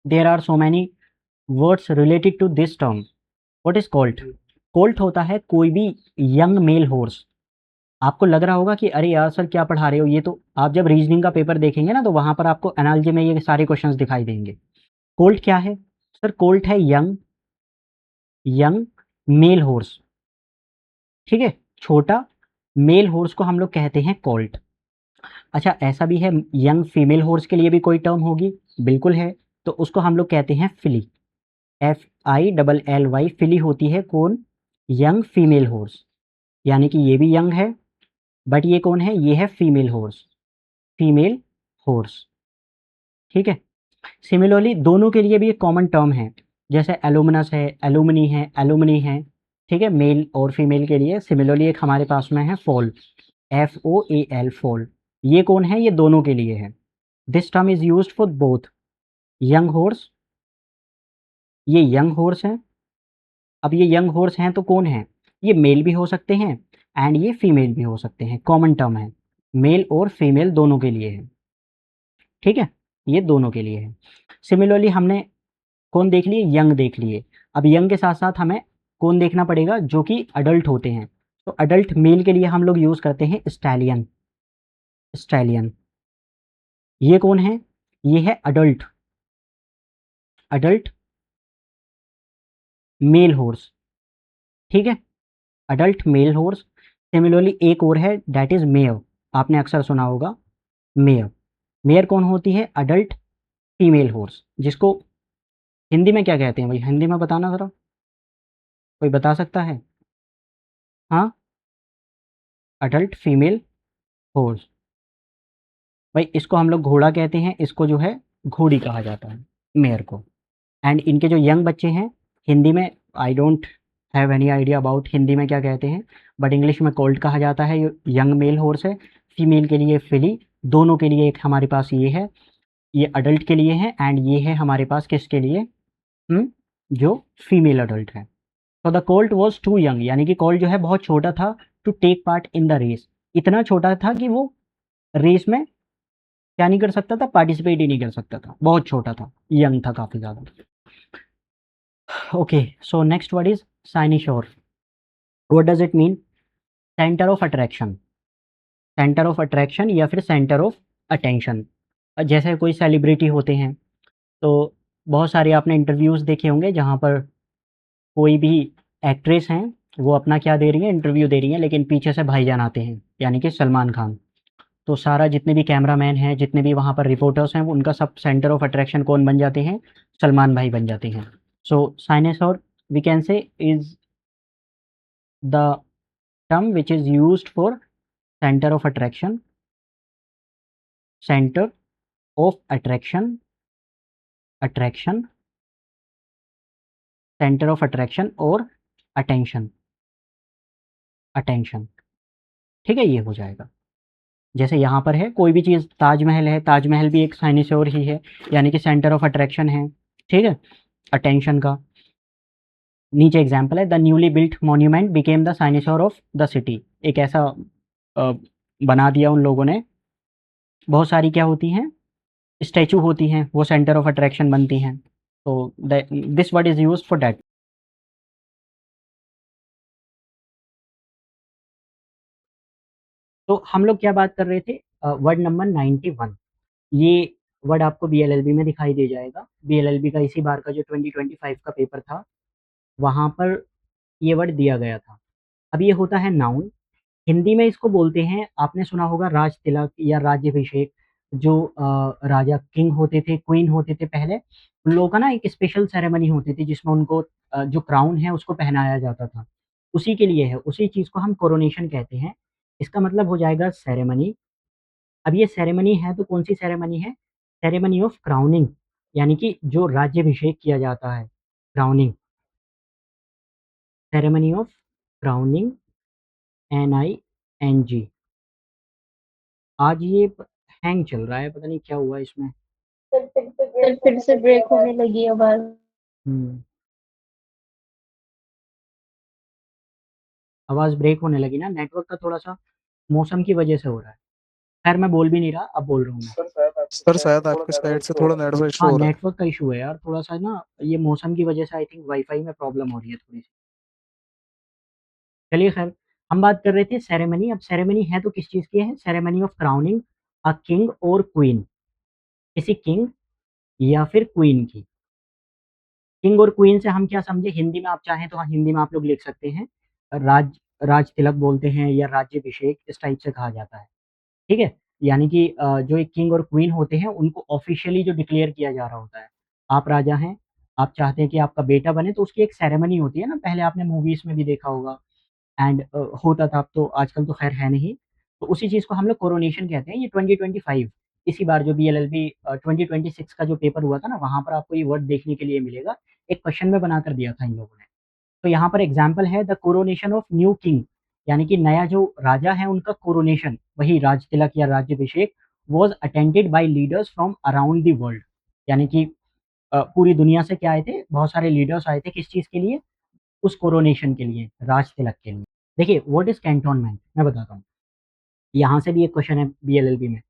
There are so many words related to this term. What is colt? Colt होता है कोई भी यंग मेल हॉर्स। आपको लग रहा होगा कि अरे यार सर क्या पढ़ा रहे हो, ये तो आप जब रीजनिंग का पेपर देखेंगे ना तो वहां पर आपको एनालॉजी में ये सारे क्वेश्चंस दिखाई देंगे। कोल्ट क्या है सर? कोल्ट है यंग यंग मेल हॉर्स, ठीक है? छोटा मेल हॉर्स को हम लोग कहते हैं कोल्ट। अच्छा, ऐसा भी है यंग फीमेल हॉर्स के लिए भी कोई टर्म होगी, बिल्कुल है, तो उसको हम लोग कहते हैं फिली, FILLY। फिली होती है कौन? यंग फीमेल हॉर्स, यानी कि ये भी यंग है, बट ये कौन है? ये है फीमेल हॉर्स, फीमेल हॉर्स, ठीक है? सिमिलरली दोनों के लिए भी एक कॉमन टर्म है, जैसे एलुमिनस है, एलुमनी है, ठीक है? मेल और फीमेल के लिए। सिमिलरली एक हमारे पास में है फॉल, FOAL, फॉल। ये कौन है? ये दोनों के लिए है। This term is used for both young horse, ये यंग हॉर्स हैं। अब ये यंग हॉर्स हैं तो कौन है? ये मेल भी हो सकते हैं एंड ये फीमेल भी हो सकते हैं, कॉमन टर्म है, मेल और फीमेल दोनों के लिए है, ठीक है? ये दोनों के लिए है। सिमिलरली हमने कौन देख लिए? यंग देख लिए। अब यंग के साथ साथ हमें कौन देखना पड़ेगा? जो कि अडल्ट होते हैं। तो अडल्ट मेल के लिए हम लोग यूज़ करते हैं स्टैलियन, स्टैलियन। ये कौन है? ये है अडल्ट, अडल्ट मेल हॉर्स, ठीक है? Adult mail horse. सिमिलरली एक और है, दैट इज मेयर। आपने अक्सर सुना होगा मेयर। मेयर कौन होती है? अडल्ट फीमेल हॉर्स, जिसको हिंदी में क्या कहते हैं भाई? हिंदी में बताना ज़रा, कोई बता सकता है? हाँ, अडल्ट फीमेल हॉर्स। भाई इसको हम लोग घोड़ा कहते हैं, इसको जो है घोड़ी कहा जाता है, मेयर को। एंड इनके जो यंग बच्चे हैं, हिंदी में I don't have any idea about Hindi में क्या कहते हैं, बट इंग्लिश में कोल्ट कहा जाता है। यंग मेल हॉर्स है, फीमेल के लिए फिली, दोनों के लिए एक हमारे पास ये है, ये अडल्ट के लिए है, एंड ये है हमारे पास किसके लिए? जो फीमेल अडल्ट है। तो the colt was too young, यानी कि कोल्ट जो है बहुत छोटा था, to take part in the race. इतना छोटा था कि वो रेस में क्या नहीं कर सकता था? पार्टिसिपेट ही नहीं कर सकता था, बहुत छोटा था, यंग था काफ़ी ज़्यादा। Okay, so next word is cynosure. What does it mean? Centre of attraction, centre of attraction या फिर सेंटर ऑफ अटेंशन। जैसे कोई सेलिब्रिटी होते हैं, तो बहुत सारे आपने इंटरव्यूज़ देखे होंगे जहाँ पर कोई भी एक्ट्रेस हैं, वो अपना क्या दे रही हैं? इंटरव्यू दे रही हैं, लेकिन पीछे से भाईजान आते हैं, यानी कि सलमान खान। तो सारा जितने भी कैमरामैन हैं, जितने भी वहाँ पर रिपोर्टर्स हैं, वो उनका सब सेंटर ऑफ अट्रैक्शन कौन बन जाते हैं? सलमान भाई बन जाते हैं। So cynosure we can say is the term which is used for center of attraction, center of attraction, attraction, center of attraction और attention, attention, ठीक है? ये हो जाएगा। जैसे यहाँ पर है कोई भी चीज़, ताजमहल है, ताजमहल भी एक साइनिस्योर ही है, यानी कि सेंटर ऑफ अट्रैक्शन है, ठीक है? अटेंशन का। नीचे एग्जाम्पल है, the newly built monument became the signature of the city. एक ऐसा बना दिया उन लोगों ने। बहुत सारी क्या होती हैं, स्टैचू होती हैं, वो सेंटर ऑफ अट्रैक्शन बनती हैं। तो this word is use for that. तो हम लोग क्या बात कर रहे थे, वर्ड नंबर 91। ये वर्ड आपको बीएलएलबी में दिखाई दे जाएगा। बीएलएलबी का इसी बार का जो 2025 का पेपर था, वहाँ पर ये वर्ड दिया गया था। अब ये होता है नाउन। हिंदी में इसको बोलते हैं, आपने सुना होगा, राज तिलक या राज्यभिषेक। जो राजा किंग होते थे, क्वीन होते थे पहले, उन लोगों का ना एक स्पेशल सेरेमनी होती थी जिसमें उनको जो क्राउन है उसको पहनाया जाता था। उसी के लिए है, उसी चीज़ को हम कोरोनेशन कहते हैं। इसका मतलब हो जाएगा सेरेमनी। अब ये सेरेमनी है तो कौन सी सेरेमनी है? सेरेमनी ऑफ क्राउनिंग, यानी कि जो राज्यभिषेक किया जाता है, crowning, ceremony of crowning, NING। आज ये हैंग चल रहा है, पता नहीं क्या हुआ इसमें। फिर से ब्रेक होने लगी आवाज। आवाज ब्रेक होने लगी ना, नेटवर्क का थोड़ा सा मौसम की वजह से हो रहा है। खैर मैं बोल भी नहीं रहा, अब बोल रहा हूँ मैं। सर शायद आपके साइड से थोड़ा नेटवर्क इशू हाँ, हो रहा है। नेटवर्क का इशू है यार थोड़ा सा ना, ये मौसम की वजह से आई थिंक वाईफाई में प्रॉब्लम हो रही है थोड़ी सी। चलिए खैर, हम बात कर रहे थे सेरेमनी। अब सेरेमनी है तो किस चीज़ की है? Ceremony of crowning a king और क्वीन, किसी किंग या फिर क्वीन की। किंग और क्वीन से हम क्या समझे हिंदी में? आप चाहें तो हाँ, हिंदी में आप लोग लिख सकते हैं, राज राज तिलक बोलते हैं या राज्यभिषेक, इस टाइप से कहा जाता है। ठीक है? यानी कि जो एक किंग और क्वीन होते हैं उनको ऑफिशियली जो डिक्लेयर किया जा रहा होता है। आप राजा हैं, आप चाहते हैं कि आपका बेटा बने, तो उसकी एक सेरेमनी होती है ना, पहले आपने मूवीज में भी देखा होगा। एंड होता था, अब तो आजकल तो खैर है नहीं। तो उसी चीज़ को हम लोग कोरोनेशन कहते हैं। ये 2025 इसी बार जो बीएलएलबी 2026 का जो पेपर हुआ था ना, वहाँ पर आपको ये वर्ड देखने के लिए मिलेगा। एक क्वेश्चन में बनाकर दिया था इन लोगों ने। तो यहाँ पर एग्जाम्पल है, the coronation of new king, यानी कि नया जो राजा है उनका कोरोनेशन, वही राज तिलक या राज्यभिषेक, was attended by leaders from around the world. यानी कि पूरी दुनिया से क्या आए थे, बहुत सारे लीडर्स आए थे, किस चीज़ के लिए? उस कोरोनेशन के लिए, राज तिलक के लिए। देखिए व्हाट इज कैंटोनमेंट, मैं बताता हूँ। यहाँ से भी एक क्वेश्चन है बीएलएलबी में।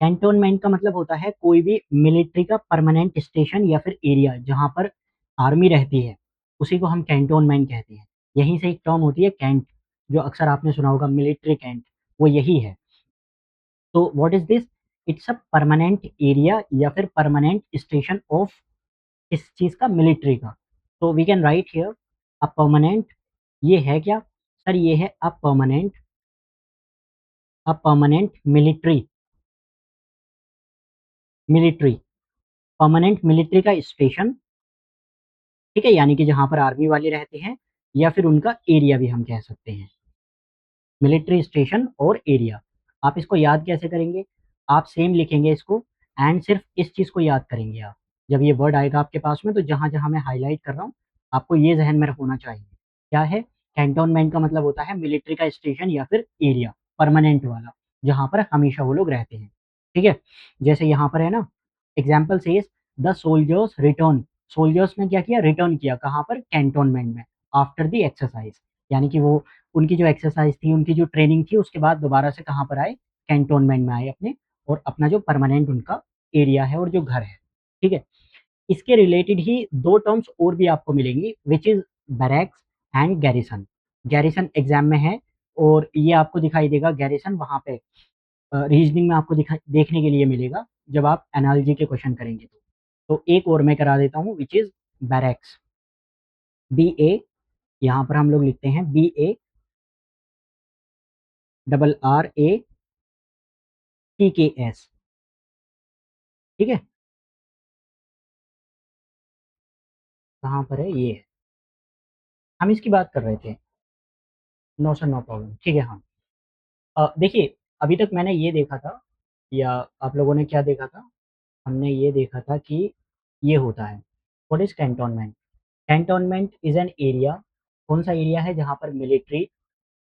कैंटोनमेंट का मतलब होता है कोई भी मिलिट्री का परमानेंट स्टेशन या फिर एरिया जहाँ पर आर्मी रहती है, उसी को हम कैंटोनमेंट कहते हैं। यहीं से एक टर्म होती है कैंट, जो अक्सर आपने सुना होगा, मिलिट्री कैंट, वो यही है। तो what is this? It's a permanent area या फिर परमानेंट स्टेशन ऑफ किस चीज का? मिलिट्री का। तो we can write here a permanent. ये है क्या सर? ये है a permanent military, military, permanent military का स्टेशन। ठीक है, यानी कि जहां पर आर्मी वाले रहते हैं, या फिर उनका एरिया भी हम कह सकते हैं, मिलिट्री स्टेशन और एरिया। आप इसको याद कैसे करेंगे? आप सेम लिखेंगे इसको, एंड सिर्फ इस चीज को याद करेंगे आप। जब ये वर्ड आएगा आपके पास में, तो जहां जहां मैं हाईलाइट कर रहा हूँ, आपको ये जहन में होना चाहिए। क्या है? कैंटोनमेंट का मतलब होता है मिलिट्री का स्टेशन या फिर एरिया, परमानेंट वाला, जहां पर हमेशा वो लोग रहते हैं। ठीक है? जैसे यहाँ पर है ना, example says the soldiers return. Soldiers ने क्या किया? रिटर्न किया। कहाँ पर? कैंटोनमेंट में, आफ्टर द एक्सरसाइज। यानी कि वो उनकी जो एक्सरसाइज थी, उनकी जो ट्रेनिंग थी, उसके बाद दोबारा से कहाँ पर आए? कैंटोनमेंट में आए अपने, और अपना जो परमानेंट उनका एरिया है और जो घर है। ठीक है? इसके रिलेटेड ही दो टर्म्स और भी आपको मिलेंगी, which is barracks and garrison. Garrison exam में है, और ये आपको दिखाई देगा गैरिसन वहां पे रीजनिंग में आपको देखने के लिए मिलेगा, जब आप एनालॉजी के क्वेश्चन करेंगे तो एक और मैं करा देता हूँ, विच इज बैरक्स, BA। यहाँ पर हम लोग लिखते हैं BARRACKS। ठीक है? कहाँ पर है? ये है, हम इसकी बात कर रहे थे। नो सर, नो प्रॉब्लम, ठीक है। हाँ, देखिए, अभी तक मैंने ये देखा था, या आप लोगों ने क्या देखा था? हमने ये देखा था कि ये होता है, what is cantonment? Cantonment is an area. कौन सा एरिया है? जहाँ पर मिलिट्री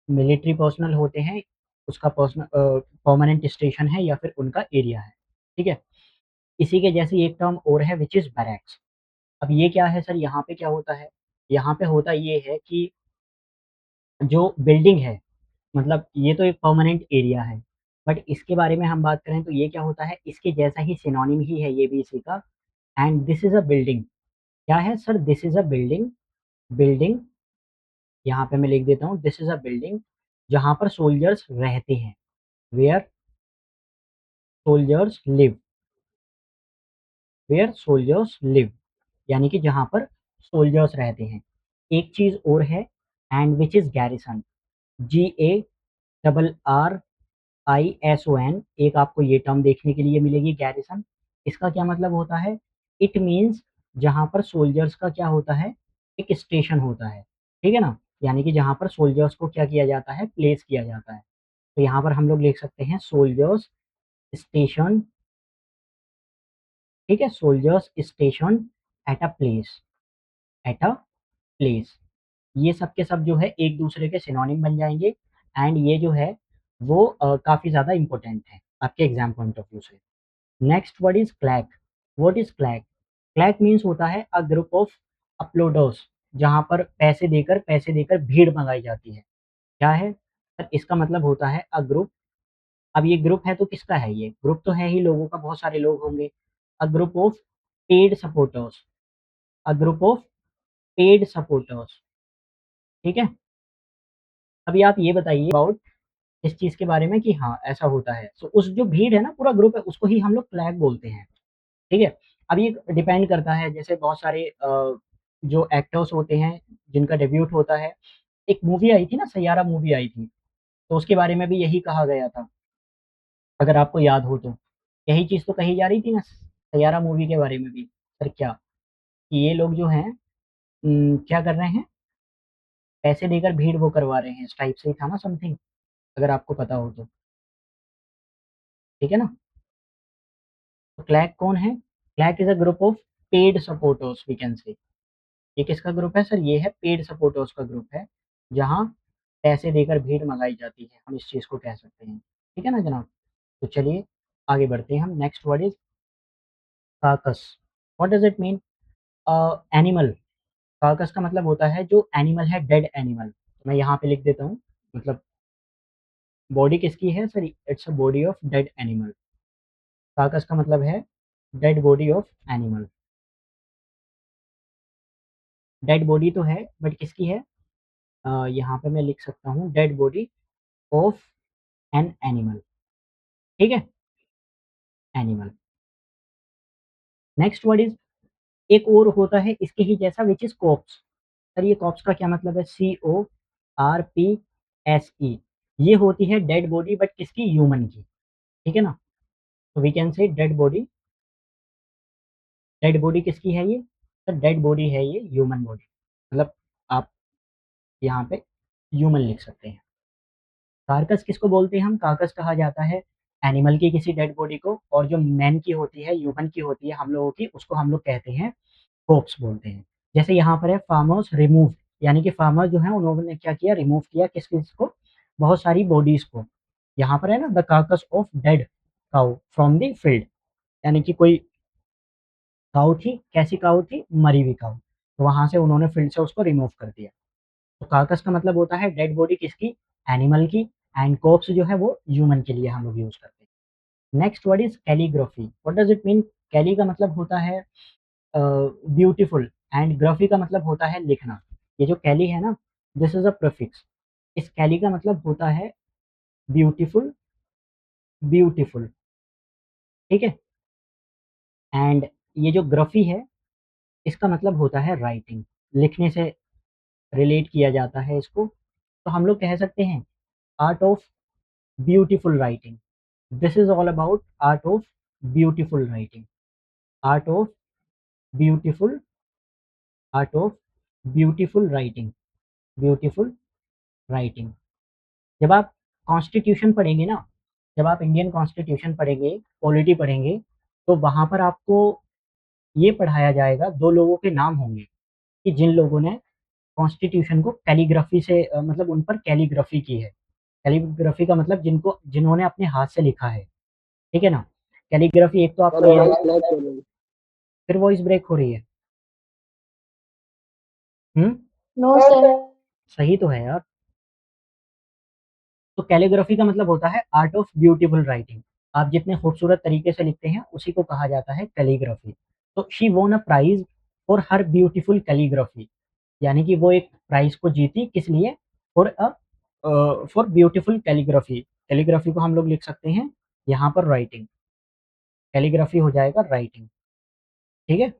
मिलिट्री पर्सनल होते हैं, उसका पर्सनल परमानेंट स्टेशन है या फिर उनका एरिया है। ठीक है? इसी के जैसी एक टर्म और है, विच इज बैरक्स। अब ये क्या है सर? यहाँ पे क्या होता है? यहाँ पे होता ये है कि जो बिल्डिंग है, मतलब ये तो एक परमानेंट एरिया है, बट इसके बारे में हम बात करें तो ये क्या होता है, इसके जैसा ही सिनोनिम ही है ये भी इसी का। And this is a building, क्या है sir, this is a building, building यहाँ पे मैं लिख देता हूँ, दिस इज अ बिल्डिंग जहाँ पर सोल्जर्स रहते हैं, where soldiers live, where soldiers live, यानी कि जहाँ पर सोल्जर्स रहते हैं। एक चीज और है, and which is garrison, GARRISON, एक आपको ये टर्म देखने के लिए मिलेगी गैरिसन। इसका क्या मतलब होता है, इट मीन्स जहाँ पर सोल्जर्स का क्या होता है, एक स्टेशन होता है, ठीक है ना, यानी कि जहाँ पर सोल्जर्स को क्या किया जाता है, प्लेस किया जाता है। तो यहाँ पर हम लोग लिख सकते हैं सोल्जर्स स्टेशन, ठीक है, soldiers station at a place, at a place. ये सब के सब जो है एक दूसरे के सिनोनिम बन जाएंगे, एंड ये जो है वो काफ़ी ज़्यादा इंपॉर्टेंट है आपके एग्जाम पॉइंट ऑफ व्यू से। Next word is clack, what is clack, clack means होता है अ ग्रुप ऑफ अपलोडर्स, जहाँ पर पैसे देकर भीड़ मंगाई जाती है, क्या है सर, इसका मतलब होता है अ ग्रुप। अब ये ग्रुप है तो किसका है, ये ग्रुप तो है ही लोगों का, बहुत सारे लोग होंगे। अ group of paid supporters, a group of paid supporters, ठीक है। अभी आप ये बताइए अबाउट इस चीज के बारे में कि हाँ ऐसा होता है, तो उस जो भीड़ है ना, पूरा ग्रुप है, उसको ही हम लोग फ्लैग बोलते हैं, ठीक है। अब ये डिपेंड करता है, जैसे बहुत सारे जो एक्टर्स होते हैं जिनका डेब्यूट होता है, एक मूवी आई थी ना, सैयारा मूवी आई थी, तो उसके बारे में भी यही कहा गया था, अगर आपको याद हो तो। यही चीज तो कही जा रही थी ना सैयारा मूवी के बारे में भी, सर क्या, कि ये लोग जो हैं क्या कर रहे हैं, पैसे देकर भीड़ वो करवा रहे हैं, इस टाइप से ही था ना समथिंग, अगर आपको पता हो तो, ठीक है ना। तो क्लैक कौन है, claque is a group of paid supporters we can say. ये किसका ग्रुप है सर, ये है पेड सपोर्टर्स का ग्रुप है, जहाँ पैसे देकर भीड़ मंगाई जाती है, हम इस चीज़ को कह सकते हैं, ठीक है ना जनाब। तो चलिए आगे बढ़ते हैं हम। Next word is carcass, what does it mean, animal. Carcass का मतलब होता है जो एनिमल है, डेड एनिमल। मैं यहाँ पे लिख देता हूँ, मतलब बॉडी किसकी है sir, it's a body of dead animal. Carcass का मतलब है dead body of animal, dead body तो है बट किसकी है, यहाँ पे मैं लिख सकता हूँ dead body of an animal, ठीक है, एनिमल। नेक्स्ट वर्ड इज, एक और होता है इसके ही जैसा, विच इज कॉप्स। सर ये कॉप्स का क्या मतलब है, CORPSE, ये होती है डेड बॉडी बट किसकी, ह्यूमन की, ठीक है ना। तो वी कैन से डेड बॉडी, डेड बॉडी किसकी है ये सर, डेड बॉडी है ये ह्यूमन बॉडी, मतलब आप यहाँ पे ह्यूमन लिख सकते हैं। कार्कस किसको बोलते हैं हम, कार्कस कहा जाता है एनिमल की किसी डेड बॉडी को, और जो मैन की होती है, ह्यूमन की होती है हम लोगों की, उसको हम लोग कहते हैं कोप्स बोलते हैं। जैसे यहाँ पर है फार्मर्स रिमूव, यानी कि फार्मर जो है उन्होंने क्या किया, रिमूव किया किस किस को, बहुत सारी बॉडीज को। यहाँ पर है ना the carcass of dead cow from the field, यानी कि कोई काउ थी, कैसी काउ थी, मरी हुई काउ, तो वहां से उन्होंने फील्ड से उसको रिमूव कर दिया। तो कार्कस का मतलब होता है डेड बॉडी किसकी, एनिमल की, एंड कोप्स जो है वो ह्यूमन के लिए हम लोग यूज करते हैं। Next word is calligraphy, what does it mean. Calli का मतलब होता है ब्यूटीफुल, एंड ग्राफी का मतलब होता है लिखना। ये जो कैली है ना, दिस इज अ प्रीफिक्स, इस कैली का मतलब होता है ब्यूटीफुल, ब्यूटीफुल, ठीक है। एंड ये जो ग्राफी है, इसका मतलब होता है राइटिंग, लिखने से रिलेट किया जाता है इसको। तो हम लोग कह सकते हैं art of beautiful writing, this is all about art of beautiful writing, art of beautiful, art of beautiful writing, beautiful writing. जब आप कॉन्स्टिट्यूशन पढ़ेंगे ना, जब आप इंडियन कॉन्स्टिट्यूशन पढ़ेंगे, पॉलिटी पढ़ेंगे, तो वहाँ पर आपको ये पढ़ाया जाएगा, दो लोगों के नाम होंगे कि जिन लोगों ने कॉन्स्टिट्यूशन को कैलीग्राफी से मतलब उन पर कैलीग्राफी की है। कैलीग्राफी का मतलब जिनको जिन्होंने अपने हाथ से लिखा है, ठीक है ना। कैलीग्राफी एक तो आपको याद, फिर वॉइस ब्रेक हो रही है। No sir. सही तो है यार। तो कैलीग्राफी का मतलब होता है आर्ट ऑफ ब्यूटीफुल राइटिंग। आप जितने खूबसूरत तरीके से लिखते हैं उसी को कहा जाता है कैलीग्राफी। तो she won a prize for her beautiful calligraphy, यानी कि वो एक प्राइज को जीती किस लिए? For beautiful calligraphy. कैलीग्राफी को हम लोग लिख सकते हैं यहाँ पर राइटिंग, कैलीग्राफी हो जाएगा राइटिंग। ठीक है।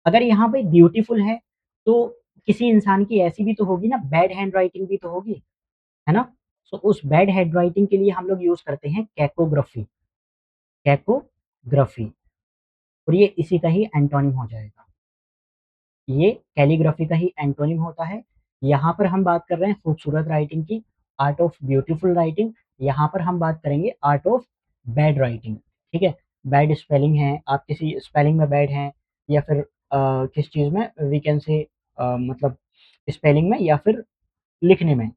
अगर यहाँ पे ब्यूटीफुल है तो किसी इंसान की ऐसी भी तो होगी ना, बैड हैंड राइटिंग भी तो होगी, है ना? सो उस बैड हैंड राइटिंग के लिए हम लोग यूज करते हैं कैकोग्राफी। कैकोग्राफी, और ये इसी का ही एंटोनिम हो जाएगा। ये कैलीग्राफी का ही एंटोनिम होता है। यहाँ पर हम बात कर रहे हैं खूबसूरत राइटिंग की, आर्ट ऑफ ब्यूटीफुल राइटिंग। यहाँ पर हम बात करेंगे आर्ट ऑफ बैड राइटिंग। ठीक है। बैड स्पेलिंग है, आप किसी स्पेलिंग में बैड हैं, या फिर किस चीज़ में वी कैन से, मतलब स्पेलिंग में या फिर लिखने में,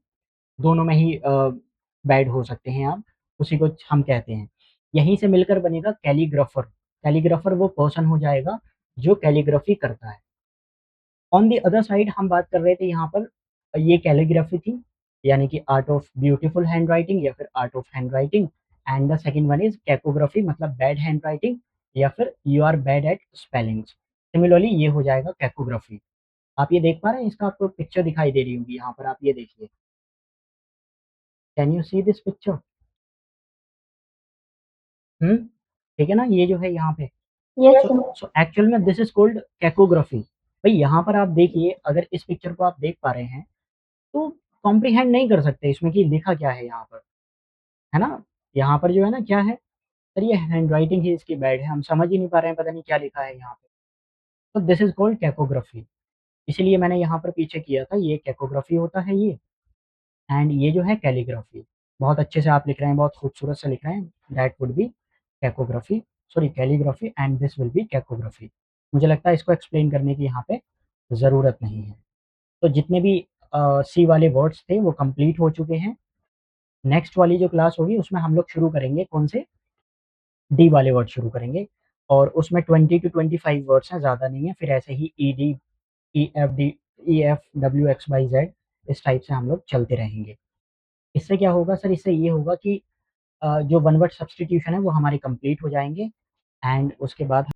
दोनों में ही बैड हो सकते हैं आप, उसी को हम कहते हैं। यहीं से मिलकर बनेगा कैलीग्राफर। कैलीग्राफर वो पर्सन हो जाएगा जो कैलीग्राफी करता है। ऑन द अदर साइड हम बात कर रहे थे यहाँ पर, ये कैलीग्राफी थी, यानी कि art of beautiful handwriting या फिर art of handwriting. And the second one is cacography, मतलब बैड हैंड राइटिंग या फिर you are bad at spellings. Similarly ये हो जाएगा कैकोग्राफी। आप ये देख पा रहे हैं, इसका आपको पिक्चर दिखाई दे रही होगी यहाँ पर, आप ये देखिए। Can you see this picture? ठीक है ना, ये जो है यहाँ पे। Yes sir. सो एक्चुअल में दिस इज कॉल्ड कैकोग्राफी। भाई यहाँ पर आप देखिए, अगर इस पिक्चर को आप देख पा रहे हैं तो कॉम्प्रीहेंड नहीं कर सकते इसमें कि लिखा क्या है यहाँ पर, है ना? यहाँ पर जो है ना, क्या है सर, ये हैंड राइटिंग ही इसकी बैड है, हम समझ ही नहीं पा रहे हैं, पता नहीं क्या लिखा है यहाँ पे। तो दिस इज कॉल्ड कैकोग्राफी। इसीलिए मैंने यहाँ पर पीछे किया था, ये कैकोग्राफी होता है ये। एंड ये जो है कैलीग्राफी। बहुत अच्छे से आप लिख रहे हैं, बहुत खूबसूरत से लिख रहे हैं, that would be cacography, sorry calligraphy, and this will be cacography. मुझे लगता है इसको एक्सप्लेन करने की यहाँ पे ज़रूरत नहीं है। तो जितने भी सी वाले वर्ड्स थे वो कंप्लीट हो चुके हैं। नेक्स्ट वाली जो क्लास होगी उसमें हम लोग शुरू करेंगे कौन से? डी वाले वर्ड शुरू करेंगे, और उसमें 20 टू 25 वर्ड्स हैं, ज़्यादा नहीं है। फिर ऐसे ही E D, E F W X Y Z, इस टाइप से हम लोग चलते रहेंगे। इससे क्या होगा सर? इससे ये होगा कि जो वन वर्ड सब्स्टिट्यूशन है वो हमारे कंप्लीट हो जाएंगे, एंड उसके बाद